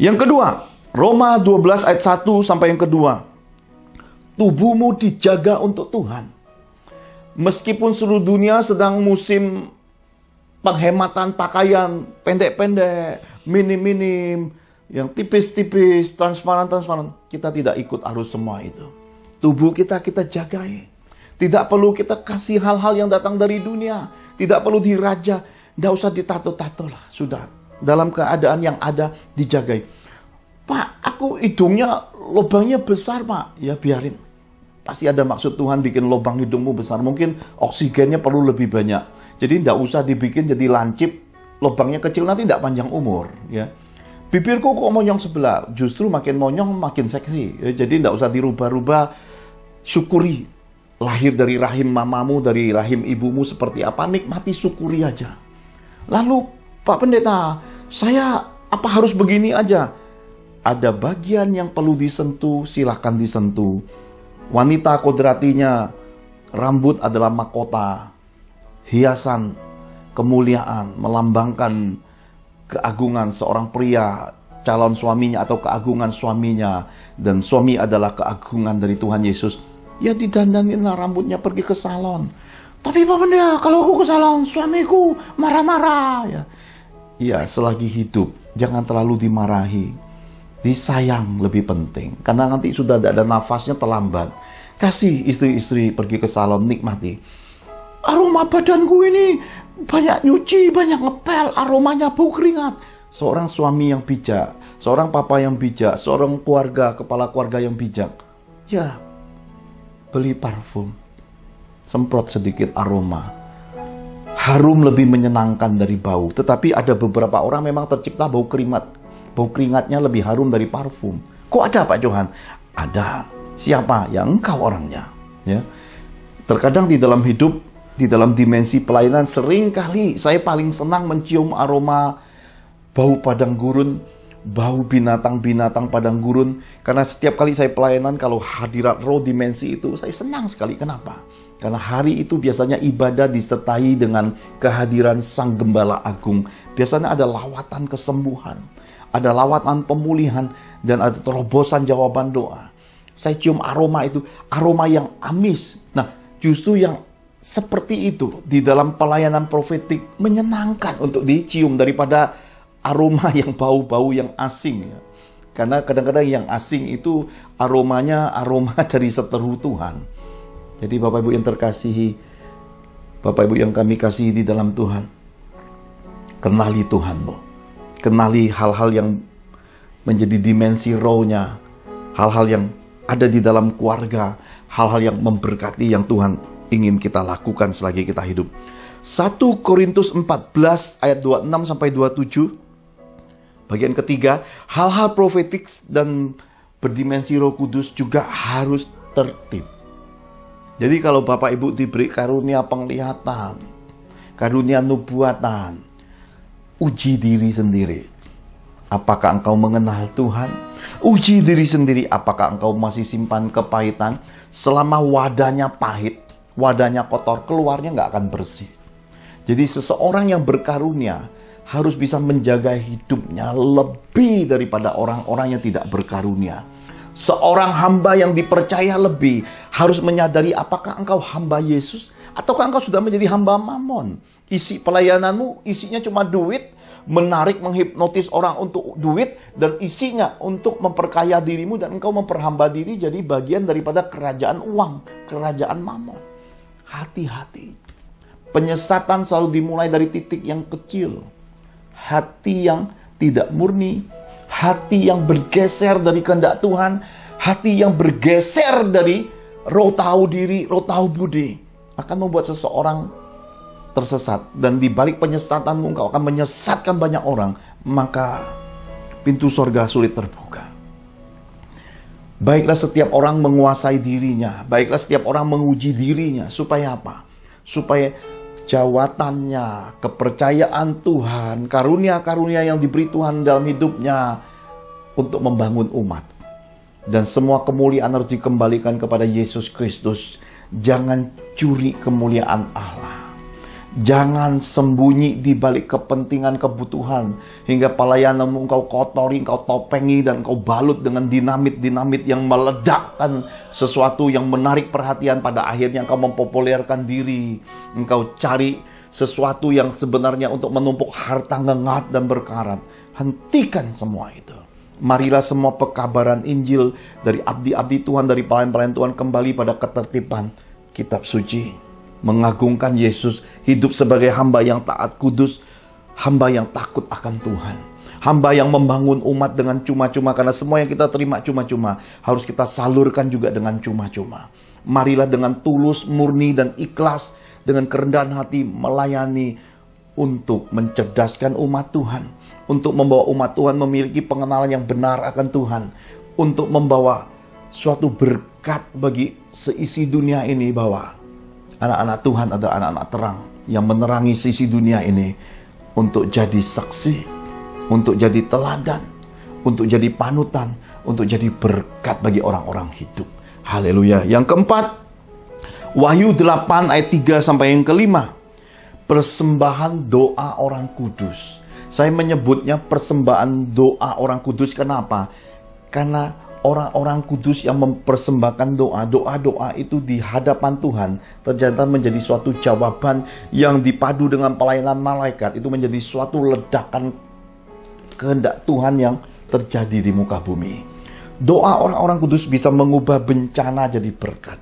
Yang kedua, Roma 12 ayat 1 sampai yang kedua. Tubuhmu dijaga untuk Tuhan. Meskipun seluruh dunia sedang musim penghematan pakaian pendek-pendek, minim-minim, yang tipis-tipis, transparan-transparan, kita tidak ikut arus semua itu. Tubuh kita jagai. Tidak perlu kita kasih hal-hal yang datang dari dunia. Tidak perlu diraja. Tidak usah ditato-tato lah. Sudah. Dalam keadaan yang ada, dijagai. Pak, aku hidungnya lubangnya besar, Pak. Ya biarin. Pasti ada maksud Tuhan bikin lubang hidungmu besar. Mungkin oksigennya perlu lebih banyak. Jadi tidak usah dibikin jadi lancip. Lubangnya kecil, nanti tidak panjang umur. Ya. Bibirku kok monyong sebelah. Justru makin monyong makin seksi. Ya, jadi tidak usah dirubah-rubah. Syukuri. Lahir dari rahim mamamu, dari rahim ibumu seperti apa. Nikmati, syukuri aja. Lalu, Pak Pendeta, saya apa harus begini aja? Ada bagian yang perlu disentuh, silahkan disentuh. Wanita kodratinya, rambut adalah mahkota, hiasan, kemuliaan, melambangkan keagungan seorang pria, calon suaminya atau keagungan suaminya. Dan suami adalah keagungan dari Tuhan Yesus. Ya didandaninlah rambutnya, pergi ke salon. Tapi Pak Pendeta, kalau aku ke salon, suamiku marah-marah. Ya, selagi hidup, jangan terlalu dimarahi. Disayang lebih penting. Karena nanti sudah tidak ada nafasnya, terlambat. Kasih istri-istri pergi ke salon, nikmati. Aroma badanku ini banyak nyuci, banyak ngepel, aromanya bau keringat. Seorang suami yang bijak, seorang papa yang bijak, seorang keluarga, kepala keluarga yang bijak. Ya, beli parfum. Semprot sedikit aroma. Harum lebih menyenangkan dari bau. Tetapi ada beberapa orang memang tercipta bau keringat. Bau keringatnya lebih harum dari parfum. Kok ada Pak Johan? Ada. Siapa? Ya engkau orangnya. Ya. Terkadang di dalam hidup, di dalam dimensi pelayanan, seringkali saya paling senang mencium aroma bau padang gurun, bau binatang-binatang padang gurun. Karena setiap kali saya pelayanan, kalau hadirat roh dimensi itu, saya senang sekali. Kenapa? Karena hari itu biasanya ibadah disertai dengan kehadiran Sang Gembala Agung. Biasanya ada lawatan kesembuhan, ada lawatan pemulihan, dan ada terobosan jawaban doa. Saya cium aroma itu, aroma yang amis. Nah, justru yang seperti itu di dalam pelayanan profetik menyenangkan untuk dicium daripada aroma yang bau-bau yang asing. Karena kadang-kadang yang asing itu aromanya aroma dari seteru Tuhan. Jadi Bapak Ibu yang terkasihi, Bapak Ibu yang kami kasihi di dalam Tuhan, kenali Tuhanmu. Kenali hal-hal yang menjadi dimensi rohnya, hal-hal yang ada di dalam keluarga, hal-hal yang memberkati yang Tuhan ingin kita lakukan selagi kita hidup. 1 Korintus 14 ayat 26-27, bagian ketiga, hal-hal profetik dan berdimensi Roh Kudus juga harus tertib. Jadi kalau Bapak Ibu diberi karunia penglihatan, karunia nubuatan, uji diri sendiri. Apakah engkau mengenal Tuhan? Uji diri sendiri, apakah engkau masih simpan kepahitan? Selama wadahnya pahit, wadahnya kotor, keluarnya nggak akan bersih. Jadi seseorang yang berkarunia, harus bisa menjaga hidupnya lebih daripada orang-orang yang tidak berkarunia. Seorang hamba yang dipercaya lebih harus menyadari apakah engkau hamba Yesus ataukah engkau sudah menjadi hamba Mamon. Isi pelayananmu isinya cuma duit, menarik, menghipnotis orang untuk duit, dan isinya untuk memperkaya dirimu dan engkau memperhamba diri jadi bagian daripada kerajaan uang, kerajaan Mamon. Hati-hati. Penyesatan selalu dimulai dari titik yang kecil. Hati yang tidak murni, hati yang bergeser dari kehendak Tuhan, hati yang bergeser dari roh tahu diri, roh tahu budi, akan membuat seseorang tersesat. Dan di balik penyesatanmu engkau akan menyesatkan banyak orang, maka pintu sorga sulit terbuka. Baiklah setiap orang menguasai dirinya, baiklah setiap orang menguji dirinya, supaya apa? Supaya jawatannya, kepercayaan Tuhan, karunia-karunia yang diberi Tuhan dalam hidupnya untuk membangun umat. Dan semua kemuliaan harus dikembalikan kepada Yesus Kristus. Jangan curi kemuliaan Allah. Jangan sembunyi di balik kepentingan kebutuhan hingga pelayananmu engkau kotori, engkau topengi, dan engkau balut dengan dinamit-dinamit yang meledakkan sesuatu yang menarik perhatian. Pada akhirnya engkau mempopulerkan diri, engkau cari sesuatu yang sebenarnya untuk menumpuk harta ngengat dan berkarat. Hentikan semua itu. Marilah semua pekabaran Injil dari abdi-abdi Tuhan, dari pelayan-pelayan Tuhan kembali pada ketertiban kitab suci. Mengagungkan Yesus, hidup sebagai hamba yang taat kudus, hamba yang takut akan Tuhan, hamba yang membangun umat dengan cuma-cuma, karena semua yang kita terima cuma-cuma harus kita salurkan juga dengan cuma-cuma. Marilah dengan tulus, murni, dan ikhlas, dengan kerendahan hati melayani untuk mencerdaskan umat Tuhan, untuk membawa umat Tuhan memiliki pengenalan yang benar akan Tuhan, untuk membawa suatu berkat bagi seisi dunia ini, bahwa anak-anak Tuhan adalah anak-anak terang yang menerangi sisi dunia ini untuk jadi saksi, untuk jadi teladan, untuk jadi panutan, untuk jadi berkat bagi orang-orang hidup. Haleluya. Yang keempat, Wahyu 8 ayat 3 sampai yang kelima. Persembahan doa orang kudus. Saya menyebutnya persembahan doa orang kudus. Kenapa? Karena orang-orang kudus yang mempersembahkan doa-doa itu di hadapan Tuhan ternyata menjadi suatu jawaban yang dipadu dengan pelayanan malaikat. Itu menjadi suatu ledakan kehendak Tuhan yang terjadi di muka bumi. Doa orang-orang kudus bisa mengubah bencana jadi berkat,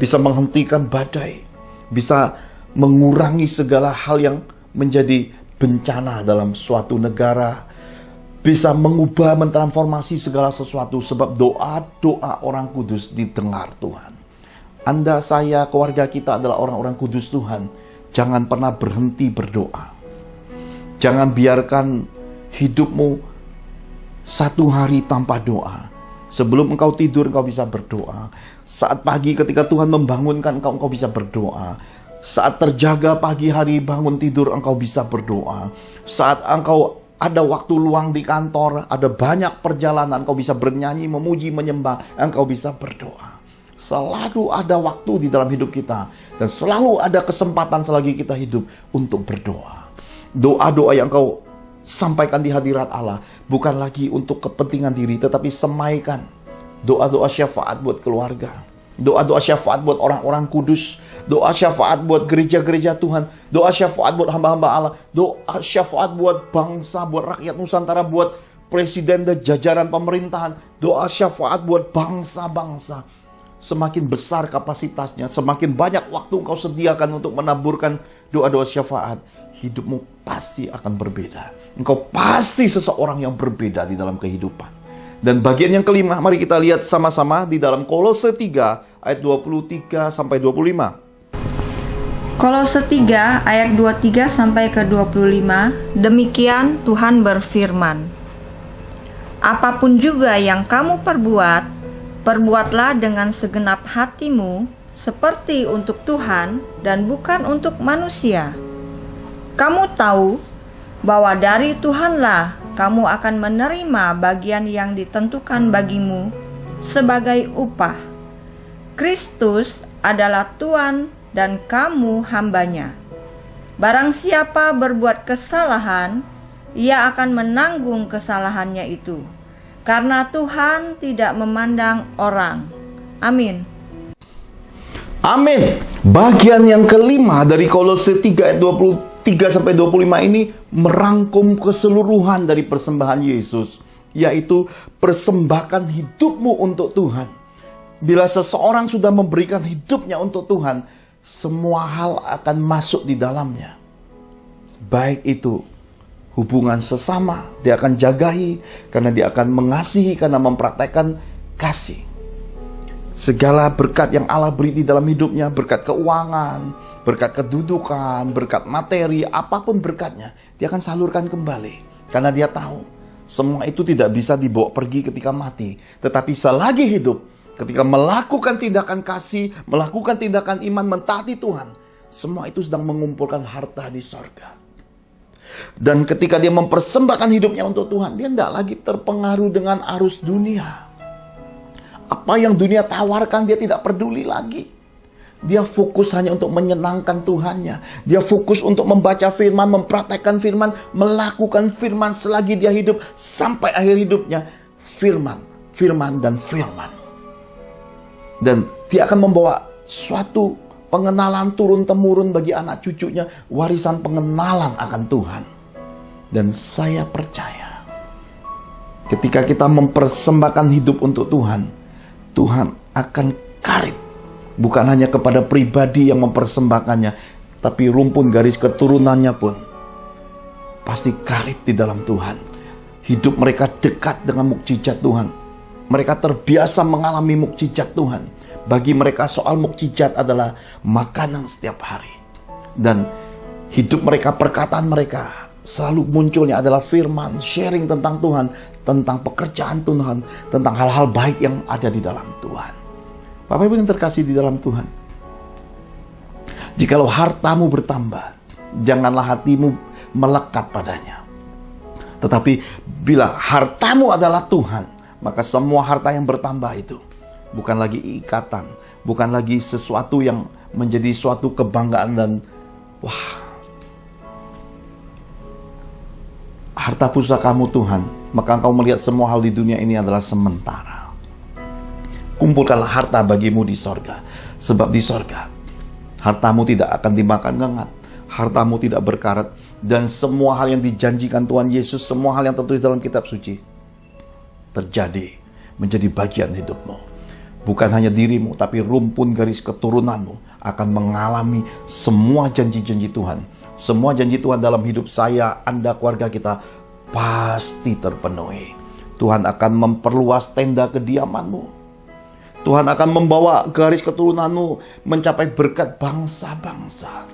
bisa menghentikan badai, bisa mengurangi segala hal yang menjadi bencana dalam suatu negara, bisa mengubah, mentransformasi segala sesuatu, sebab doa-doa orang kudus didengar Tuhan. Anda, saya, keluarga kita adalah orang-orang kudus Tuhan. Jangan pernah berhenti berdoa. Jangan biarkan hidupmu satu hari tanpa doa. Sebelum engkau tidur, engkau bisa berdoa. Saat pagi ketika Tuhan membangunkan engkau bisa berdoa. Saat terjaga pagi hari bangun tidur, engkau bisa berdoa. Saat engkau ada waktu luang di kantor, ada banyak perjalanan, engkau bisa bernyanyi, memuji, menyembah, engkau bisa berdoa. Selalu ada waktu di dalam hidup kita, dan selalu ada kesempatan selagi kita hidup untuk berdoa. Doa-doa yang engkau sampaikan di hadirat Allah bukan lagi untuk kepentingan diri, tetapi semaikan doa-doa syafaat buat keluarga, doa-doa syafaat buat orang-orang kudus, doa syafaat buat gereja-gereja Tuhan, doa syafaat buat hamba-hamba Allah, doa syafaat buat bangsa, buat rakyat Nusantara, buat presiden dan jajaran pemerintahan, doa syafaat buat bangsa-bangsa. Semakin besar kapasitasnya, semakin banyak waktu engkau sediakan untuk menaburkan doa-doa syafaat, hidupmu pasti akan berbeda. Engkau pasti seseorang yang berbeda di dalam kehidupan. Dan bagian yang kelima, mari kita lihat sama-sama di dalam Kolose 3 ayat 23 sampai 25. Kolose 3 ayat 23 sampai ke 25. Demikian Tuhan berfirman, apapun juga yang kamu perbuat, perbuatlah dengan segenap hatimu, seperti untuk Tuhan dan bukan untuk manusia. Kamu tahu bahwa dari Tuhanlah kamu akan menerima bagian yang ditentukan bagimu sebagai upah. Kristus adalah Tuhan dan kamu hambanya. Barang siapa berbuat kesalahan, ia akan menanggung kesalahannya itu. Karena Tuhan tidak memandang orang. Amin. Amin. Bagian yang kelima dari Kolose 3 ayat 23-25 ini merangkum keseluruhan dari persembahan Yesus, yaitu persembahkan hidupmu untuk Tuhan. Bila seseorang sudah memberikan hidupnya untuk Tuhan, semua hal akan masuk di dalamnya. Baik itu hubungan sesama, dia akan jagai karena dia akan mengasihi, karena mempraktekkan kasih. Segala berkat yang Allah beri di dalam hidupnya, berkat keuangan, berkat kedudukan, berkat materi, apapun berkatnya, dia akan salurkan kembali. Karena dia tahu, semua itu tidak bisa dibawa pergi ketika mati. Tetapi selagi hidup, ketika melakukan tindakan kasih, melakukan tindakan iman, mentaati Tuhan, semua itu sedang mengumpulkan harta di sorga. Dan ketika dia mempersembahkan hidupnya untuk Tuhan, dia tidak lagi terpengaruh dengan arus dunia. Apa yang dunia tawarkan dia tidak peduli lagi. Dia fokus hanya untuk menyenangkan Tuhannya. Dia fokus untuk membaca firman, mempraktekkan firman, melakukan firman selagi dia hidup sampai akhir hidupnya. Firman, firman, dan firman. Dan dia akan membawa suatu pengenalan turun-temurun bagi anak cucunya, warisan pengenalan akan Tuhan. Dan saya percaya, ketika kita mempersembahkan hidup untuk Tuhan, Tuhan akan karib. Bukan hanya kepada pribadi yang mempersembahkannya, tapi rumpun garis keturunannya pun pasti karib di dalam Tuhan. Hidup mereka dekat dengan mukjizat Tuhan. Mereka terbiasa mengalami mukjizat Tuhan. Bagi mereka soal mukjizat adalah makanan setiap hari. Dan hidup mereka, perkataan mereka selalu munculnya adalah firman, sharing tentang Tuhan, tentang pekerjaan Tuhan, tentang hal-hal baik yang ada di dalam Tuhan. Bapak Ibu yang terkasih di dalam Tuhan, jikalau hartamu bertambah, janganlah hatimu melekat padanya. Tetapi bila hartamu adalah Tuhan, maka semua harta yang bertambah itu bukan lagi ikatan, bukan lagi sesuatu yang menjadi suatu kebanggaan dan harta pusakamu Tuhan, maka engkau melihat semua hal di dunia ini adalah sementara. Kumpulkanlah harta bagimu di sorga, sebab di sorga hartamu tidak akan dimakan ngengat, hartamu tidak berkarat, dan semua hal yang dijanjikan Tuhan Yesus, semua hal yang tertulis dalam kitab suci terjadi, menjadi bagian hidupmu. Bukan hanya dirimu, tapi rumpun garis keturunanmu akan mengalami semua janji-janji Tuhan. Semua janji Tuhan dalam hidup saya, Anda, keluarga kita pasti terpenuhi. Tuhan akan memperluas tenda kediamanmu. Tuhan akan membawa garis keturunanmu mencapai berkat bangsa-bangsa.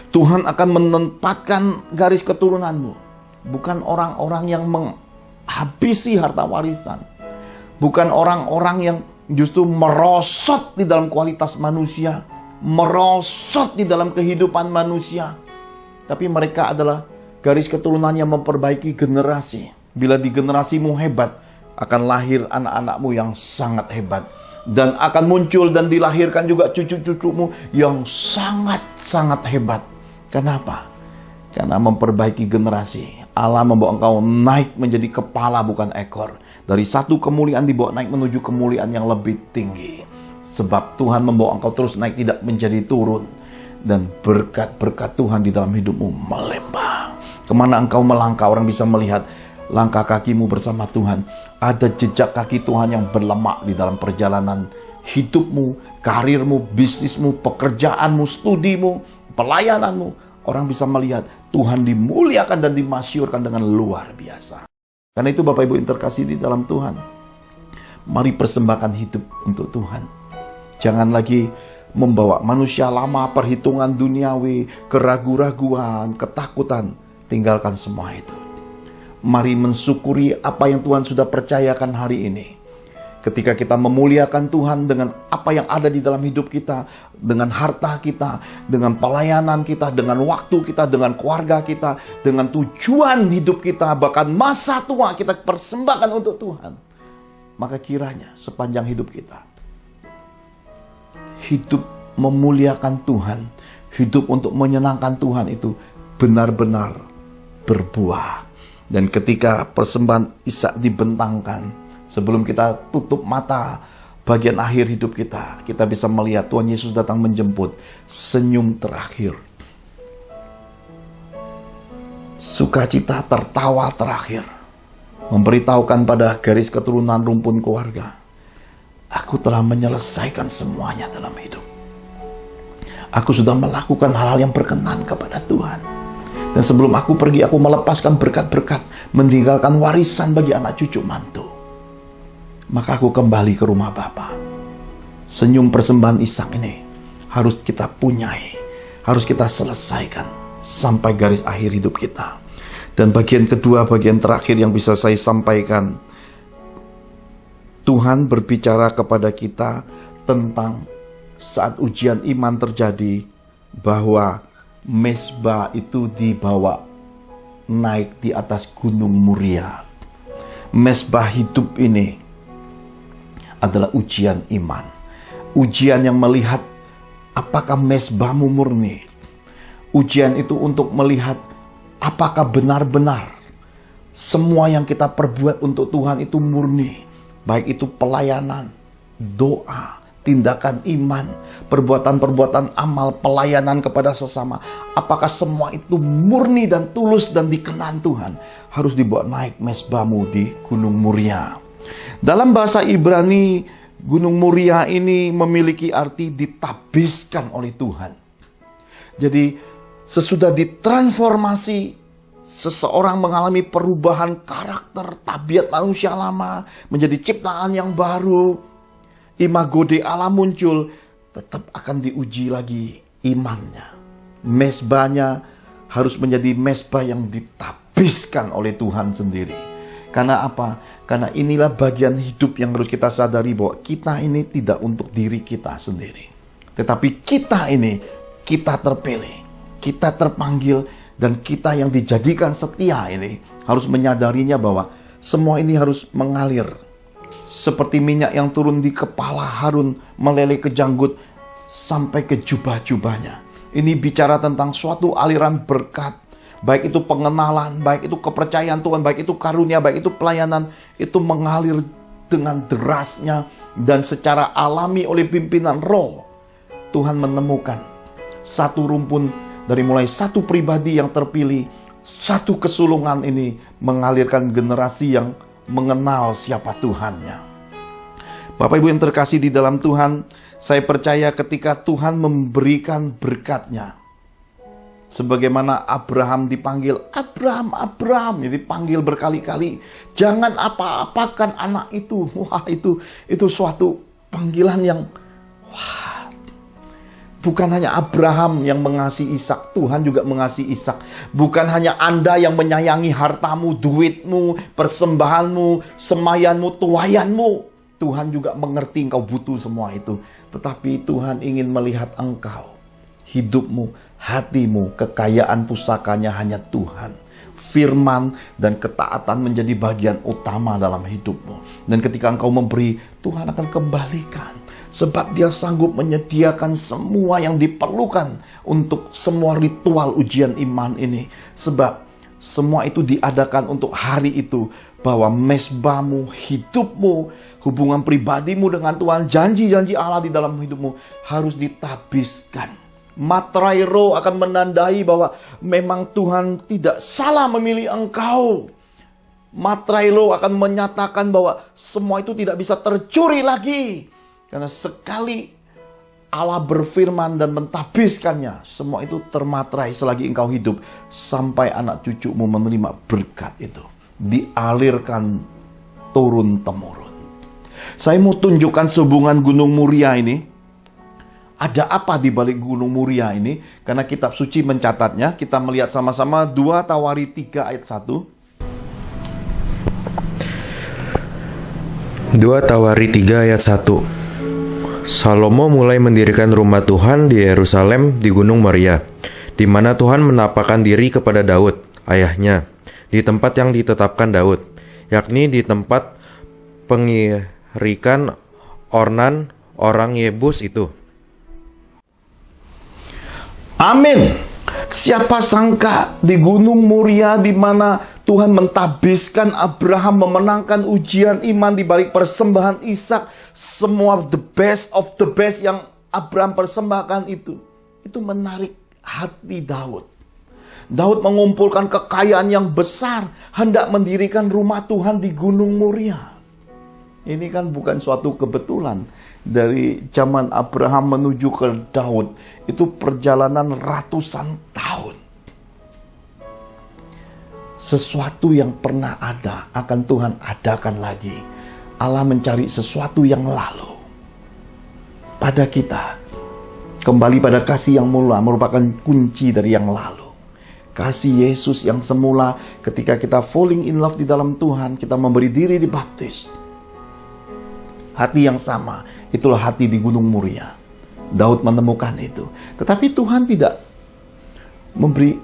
Tuhan akan menempatkan garis keturunanmu. Bukan orang-orang yang menghabisi harta warisan. Bukan orang-orang yang justru merosot di dalam kualitas manusia, merosot di dalam kehidupan manusia. Tapi mereka adalah garis keturunan yang memperbaiki generasi. Bila di generasimu hebat, akan lahir anak-anakmu yang sangat hebat. Dan akan muncul dan dilahirkan juga cucu-cucumu yang sangat-sangat hebat. Kenapa? Karena memperbaiki generasi. Allah membawa engkau naik menjadi kepala bukan ekor. Dari satu kemuliaan dibawa naik menuju kemuliaan yang lebih tinggi. Sebab Tuhan membawa engkau terus naik, tidak menjadi turun. Dan berkat-berkat Tuhan di dalam hidupmu melimpah. Kemana engkau melangkah, orang bisa melihat langkah kakimu bersama Tuhan. Ada jejak kaki Tuhan yang berlemak di dalam perjalanan hidupmu, karirmu, bisnismu, pekerjaanmu, studimu, pelayananmu. Orang bisa melihat Tuhan dimuliakan dan dimasyurkan dengan luar biasa. Karena itu Bapak Ibu yang terkasih di dalam Tuhan, mari persembahkan hidup untuk Tuhan. Jangan lagi membawa manusia lama, perhitungan duniawi, keraguan-raguan, ketakutan. Tinggalkan semua itu. Mari mensyukuri apa yang Tuhan sudah percayakan hari ini. Ketika kita memuliakan Tuhan dengan apa yang ada di dalam hidup kita, dengan harta kita, dengan pelayanan kita, dengan waktu kita, dengan keluarga kita, dengan tujuan hidup kita, bahkan masa tua kita persembahkan untuk Tuhan. Maka kiranya sepanjang hidup kita, hidup memuliakan Tuhan, hidup untuk menyenangkan Tuhan itu benar-benar berbuah. Dan ketika persembahan Ishak dibentangkan, sebelum kita tutup mata bagian akhir hidup kita, kita bisa melihat Tuhan Yesus datang menjemput senyum terakhir. Sukacita tertawa terakhir. Memberitahukan pada garis keturunan rumpun keluarga, aku telah menyelesaikan semuanya dalam hidup. Aku sudah melakukan hal-hal yang berkenan kepada Tuhan. Dan sebelum aku pergi, aku melepaskan berkat-berkat, meninggalkan warisan bagi anak cucu mantu. Maka aku kembali ke rumah Bapa. Senyum persembahan Ishak ini harus kita punyai, harus kita selesaikan sampai garis akhir hidup kita. Dan bagian kedua, bagian terakhir yang bisa saya sampaikan, Tuhan berbicara kepada kita tentang saat ujian iman terjadi, bahwa mezbah itu dibawa naik di atas gunung Moria. Mezbah hidup ini adalah ujian iman. Ujian yang melihat apakah mezbahmu murni. Ujian itu untuk melihat apakah benar-benar semua yang kita perbuat untuk Tuhan itu murni. Baik itu pelayanan, doa, tindakan iman, perbuatan-perbuatan amal, pelayanan kepada sesama. Apakah semua itu murni dan tulus dan dikenan Tuhan? Harus dibawa naik mezbahmu di Gunung Moria. Dalam bahasa Ibrani, Gunung Moria ini memiliki arti ditabiskan oleh Tuhan. Jadi sesudah ditransformasi, seseorang mengalami perubahan karakter, tabiat manusia lama menjadi ciptaan yang baru. Imago Dei Allah muncul, tetap akan diuji lagi imannya. Mezbahnya harus menjadi mezbah yang ditabiskan oleh Tuhan sendiri. Karena apa? Karena inilah bagian hidup yang harus kita sadari, bahwa kita ini tidak untuk diri kita sendiri. Tetapi kita ini, kita terpilih, kita terpanggil, dan kita yang dijadikan setia ini harus menyadarinya bahwa semua ini harus mengalir seperti minyak yang turun di kepala Harun, meleleh ke janggut sampai ke jubah-jubahnya. Ini bicara tentang suatu aliran berkat, baik itu pengenalan, baik itu kepercayaan Tuhan, baik itu karunia, baik itu pelayanan, itu mengalir dengan derasnya dan secara alami oleh pimpinan roh. Tuhan menemukan satu rumpun dari mulai satu pribadi yang terpilih, satu kesulungan ini mengalirkan generasi yang mengenal siapa Tuhannya. Bapak Ibu yang terkasih di dalam Tuhan, saya percaya ketika Tuhan memberikan berkat-Nya, sebagaimana Abraham dipanggil, Abraham, Abraham, dipanggil berkali-kali, jangan apa-apakan anak itu. Wah, itu suatu panggilan yang bukan hanya Abraham yang mengasihi Ishak, Tuhan juga mengasihi Ishak. Bukan hanya Anda yang menyayangi hartamu, duitmu, persembahanmu, semayanmu, tuayanmu. Tuhan juga mengerti engkau butuh semua itu. Tetapi Tuhan ingin melihat engkau, hidupmu, hatimu, kekayaan pusakanya hanya Tuhan. Firman dan ketaatan menjadi bagian utama dalam hidupmu. Dan ketika engkau memberi, Tuhan akan kembalikan. Sebab Dia sanggup menyediakan semua yang diperlukan untuk semua ritual ujian iman ini. Sebab semua itu diadakan untuk hari itu. Bahwa mezbahmu, hidupmu, hubungan pribadimu dengan Tuhan, janji-janji Allah di dalam hidupmu harus ditabiskan. Matrairo akan menandai bahwa memang Tuhan tidak salah memilih engkau. Matrairo akan menyatakan bahwa semua itu tidak bisa tercuri lagi. Karena sekali Allah berfirman dan mentabiskannya, semua itu termatrai selagi engkau hidup. Sampai anak cucumu menerima berkat itu. Dialirkan turun-temurun. Saya mau tunjukkan hubungan Gunung Moria ini. Ada apa di balik Gunung Moria ini? Karena kitab suci mencatatnya. Kita melihat sama-sama 2 Tawari 3 ayat 1. 2 Tawari 3 ayat 1. Salomo mulai mendirikan rumah Tuhan di Yerusalem di Gunung Moria, di mana Tuhan menampakkan diri kepada Daud, ayahnya, di tempat yang ditetapkan Daud, yakni di tempat pengirikan Ornan orang Yebus itu. Amin. Siapa sangka di Gunung Moria, di mana Tuhan mentabiskan Abraham, memenangkan ujian iman di balik persembahan Ishak, semua the best of the best yang Abraham persembahkan itu menarik hati Daud. Daud mengumpulkan kekayaan yang besar, hendak mendirikan rumah Tuhan di Gunung Moria. Ini kan bukan suatu kebetulan. Dari zaman Abraham menuju ke Daud, itu perjalanan ratusan tahun. Sesuatu yang pernah ada akan Tuhan adakan lagi. Allah mencari sesuatu yang lalu. Pada kita, kembali pada kasih yang mula merupakan kunci dari yang lalu. Kasih Yesus yang semula ketika kita falling in love di dalam Tuhan, kita memberi diri dibaptis. Hati yang sama, itulah hati di Gunung Moria. Daud menemukan itu. Tetapi Tuhan tidak memberi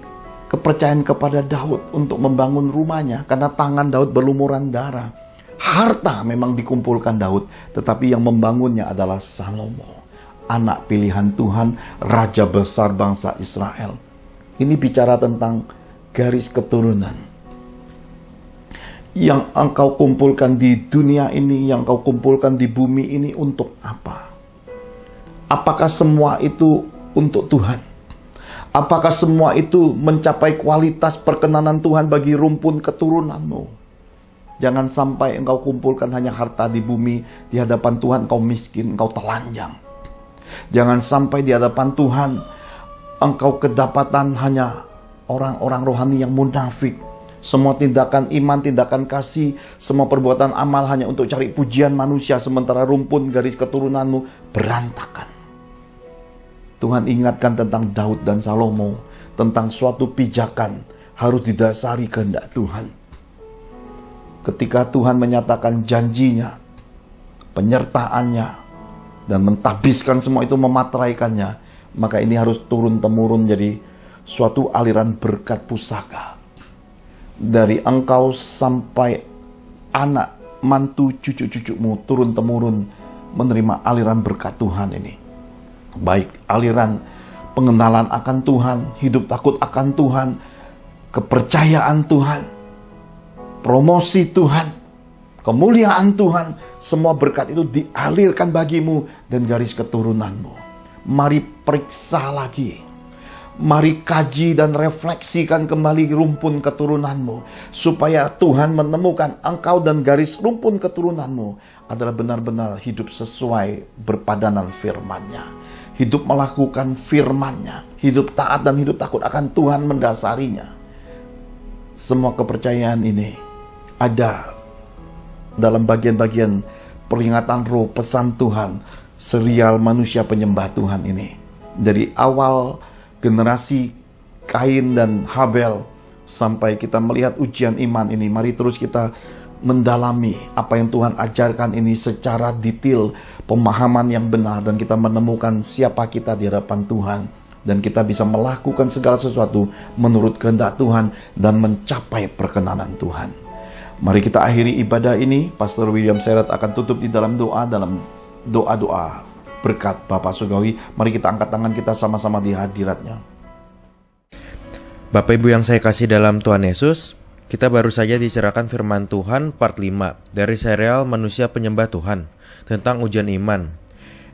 kepercayaan kepada Daud untuk membangun rumahnya, karena tangan Daud berlumuran darah. Harta memang dikumpulkan Daud, tetapi yang membangunnya adalah Salomo, anak pilihan Tuhan, raja besar bangsa Israel. Ini bicara tentang garis keturunan. Yang engkau kumpulkan di dunia ini, yang engkau kumpulkan di bumi ini untuk apa? Apakah semua itu untuk Tuhan? Apakah semua itu mencapai kualitas perkenanan Tuhan bagi rumpun keturunanmu? Jangan sampai engkau kumpulkan hanya harta di bumi, di hadapan Tuhan engkau miskin, engkau telanjang. Jangan sampai di hadapan Tuhan engkau kedapatan hanya orang-orang rohani yang munafik. Semua tindakan iman, tindakan kasih, semua perbuatan amal hanya untuk cari pujian manusia, sementara rumpun garis keturunanmu berantakan. Tuhan ingatkan tentang Daud dan Salomo, tentang suatu pijakan harus didasari kehendak Tuhan. Ketika Tuhan menyatakan janjinya, penyertaannya, dan mentabiskan semua itu, memateraikannya, maka ini harus turun-temurun jadi suatu aliran berkat pusaka. Dari engkau sampai anak, mantu, cucu-cucumu, turun-temurun menerima aliran berkat Tuhan ini. Baik aliran pengenalan akan Tuhan, hidup takut akan Tuhan, kepercayaan Tuhan, promosi Tuhan, kemuliaan Tuhan, semua berkat itu dialirkan bagimu dan garis keturunanmu. Mari periksa lagi. Mari kaji dan refleksikan kembali rumpun keturunanmu, supaya Tuhan menemukan engkau dan garis rumpun keturunanmu adalah benar-benar hidup sesuai berpadanan firman-Nya. Hidup melakukan firman-Nya, hidup taat dan hidup takut akan Tuhan mendasarinya. Semua kepercayaan ini ada dalam bagian-bagian peringatan roh pesan Tuhan, serial manusia penyembah Tuhan ini. Dari awal generasi Kain dan Habel sampai kita melihat ujian iman ini, mari terus kita mendalami apa yang Tuhan ajarkan ini secara detail, pemahaman yang benar, dan kita menemukan siapa kita di hadapan Tuhan, dan kita bisa melakukan segala sesuatu menurut kehendak Tuhan dan mencapai perkenanan Tuhan. Mari kita akhiri ibadah ini. Pastor William Seret akan tutup di dalam doa-doa berkat Bapa Surgawi. Mari kita angkat tangan kita sama-sama di hadirat-Nya. Bapak Ibu yang saya kasih dalam Tuhan Yesus, kita baru saja dicerahkan firman Tuhan part 5 dari serial Manusia Penyembah Tuhan tentang ujian iman.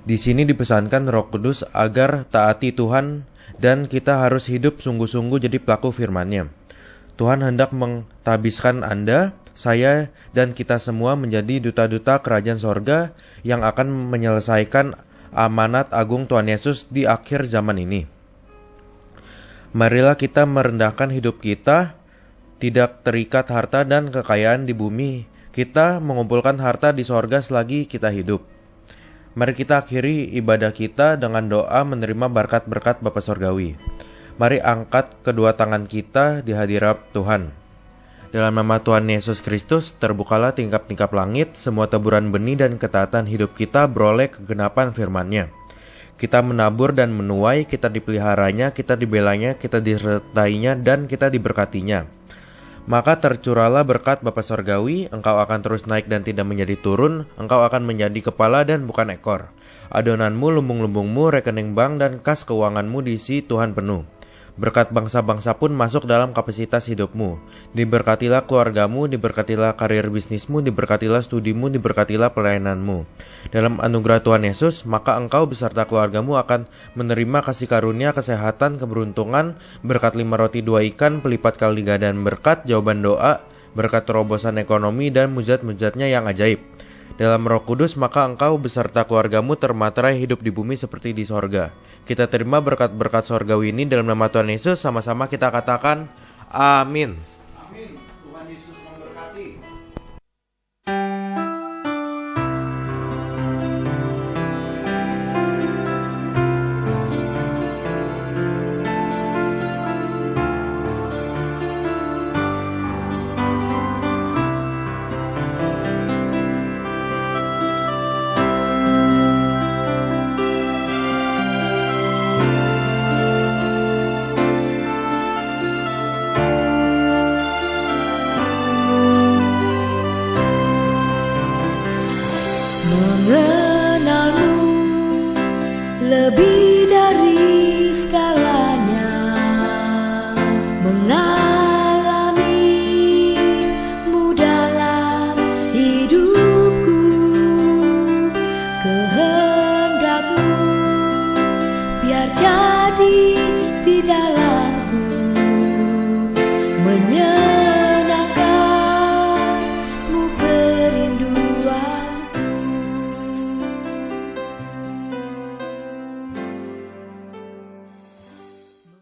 Di sini dipesankan Roh Kudus agar taati Tuhan dan kita harus hidup sungguh-sungguh jadi pelaku firman-Nya. Tuhan hendak mengtabiskan Anda, saya, dan kita semua menjadi duta-duta kerajaan sorga yang akan menyelesaikan amanat agung Tuhan Yesus di akhir zaman ini. Marilah kita merendahkan hidup kita, tidak terikat harta dan kekayaan di bumi. Kita mengumpulkan harta di sorga selagi kita hidup. Mari kita akhiri ibadah kita dengan doa menerima berkat-berkat Bapa Sorgawi. Mari angkat kedua tangan kita di hadirat Tuhan. Dalam nama Tuhan Yesus Kristus, terbukalah tingkap-tingkap langit, semua teburan benih dan ketaatan hidup kita beroleh kegenapan firman-Nya. Kita menabur dan menuai, kita dipeliharanya, kita dibelanya, kita disertainya, dan kita diberkatinya. Maka tercurahlah berkat Bapa Sorgawi, engkau akan terus naik dan tidak menjadi turun, engkau akan menjadi kepala dan bukan ekor. Adonanmu, lumbung-lumbungmu, rekening bank dan kas keuanganmu diisi Tuhan penuh. Berkat bangsa-bangsa pun masuk dalam kapasitas hidupmu. Diberkatilah keluargamu, diberkatilah karir bisnismu, diberkatilah studimu, diberkatilah pelayananmu. Dalam anugerah Tuhan Yesus, maka engkau beserta keluargamu akan menerima kasih karunia, kesehatan, keberuntungan, berkat 5 roti 2 ikan, pelipat kali ganda dan berkat, jawaban doa, berkat terobosan ekonomi, dan mujizat-mujizatnya yang ajaib. Dalam Roh Kudus, maka engkau beserta keluargamu termaterai hidup di bumi seperti di sorga. Kita terima berkat-berkat sorgawi ini dalam nama Tuhan Yesus. Sama-sama kita katakan, amin. Amin. Tuhan Yesus memberkati. Mengenalmu lebih dari segalanya,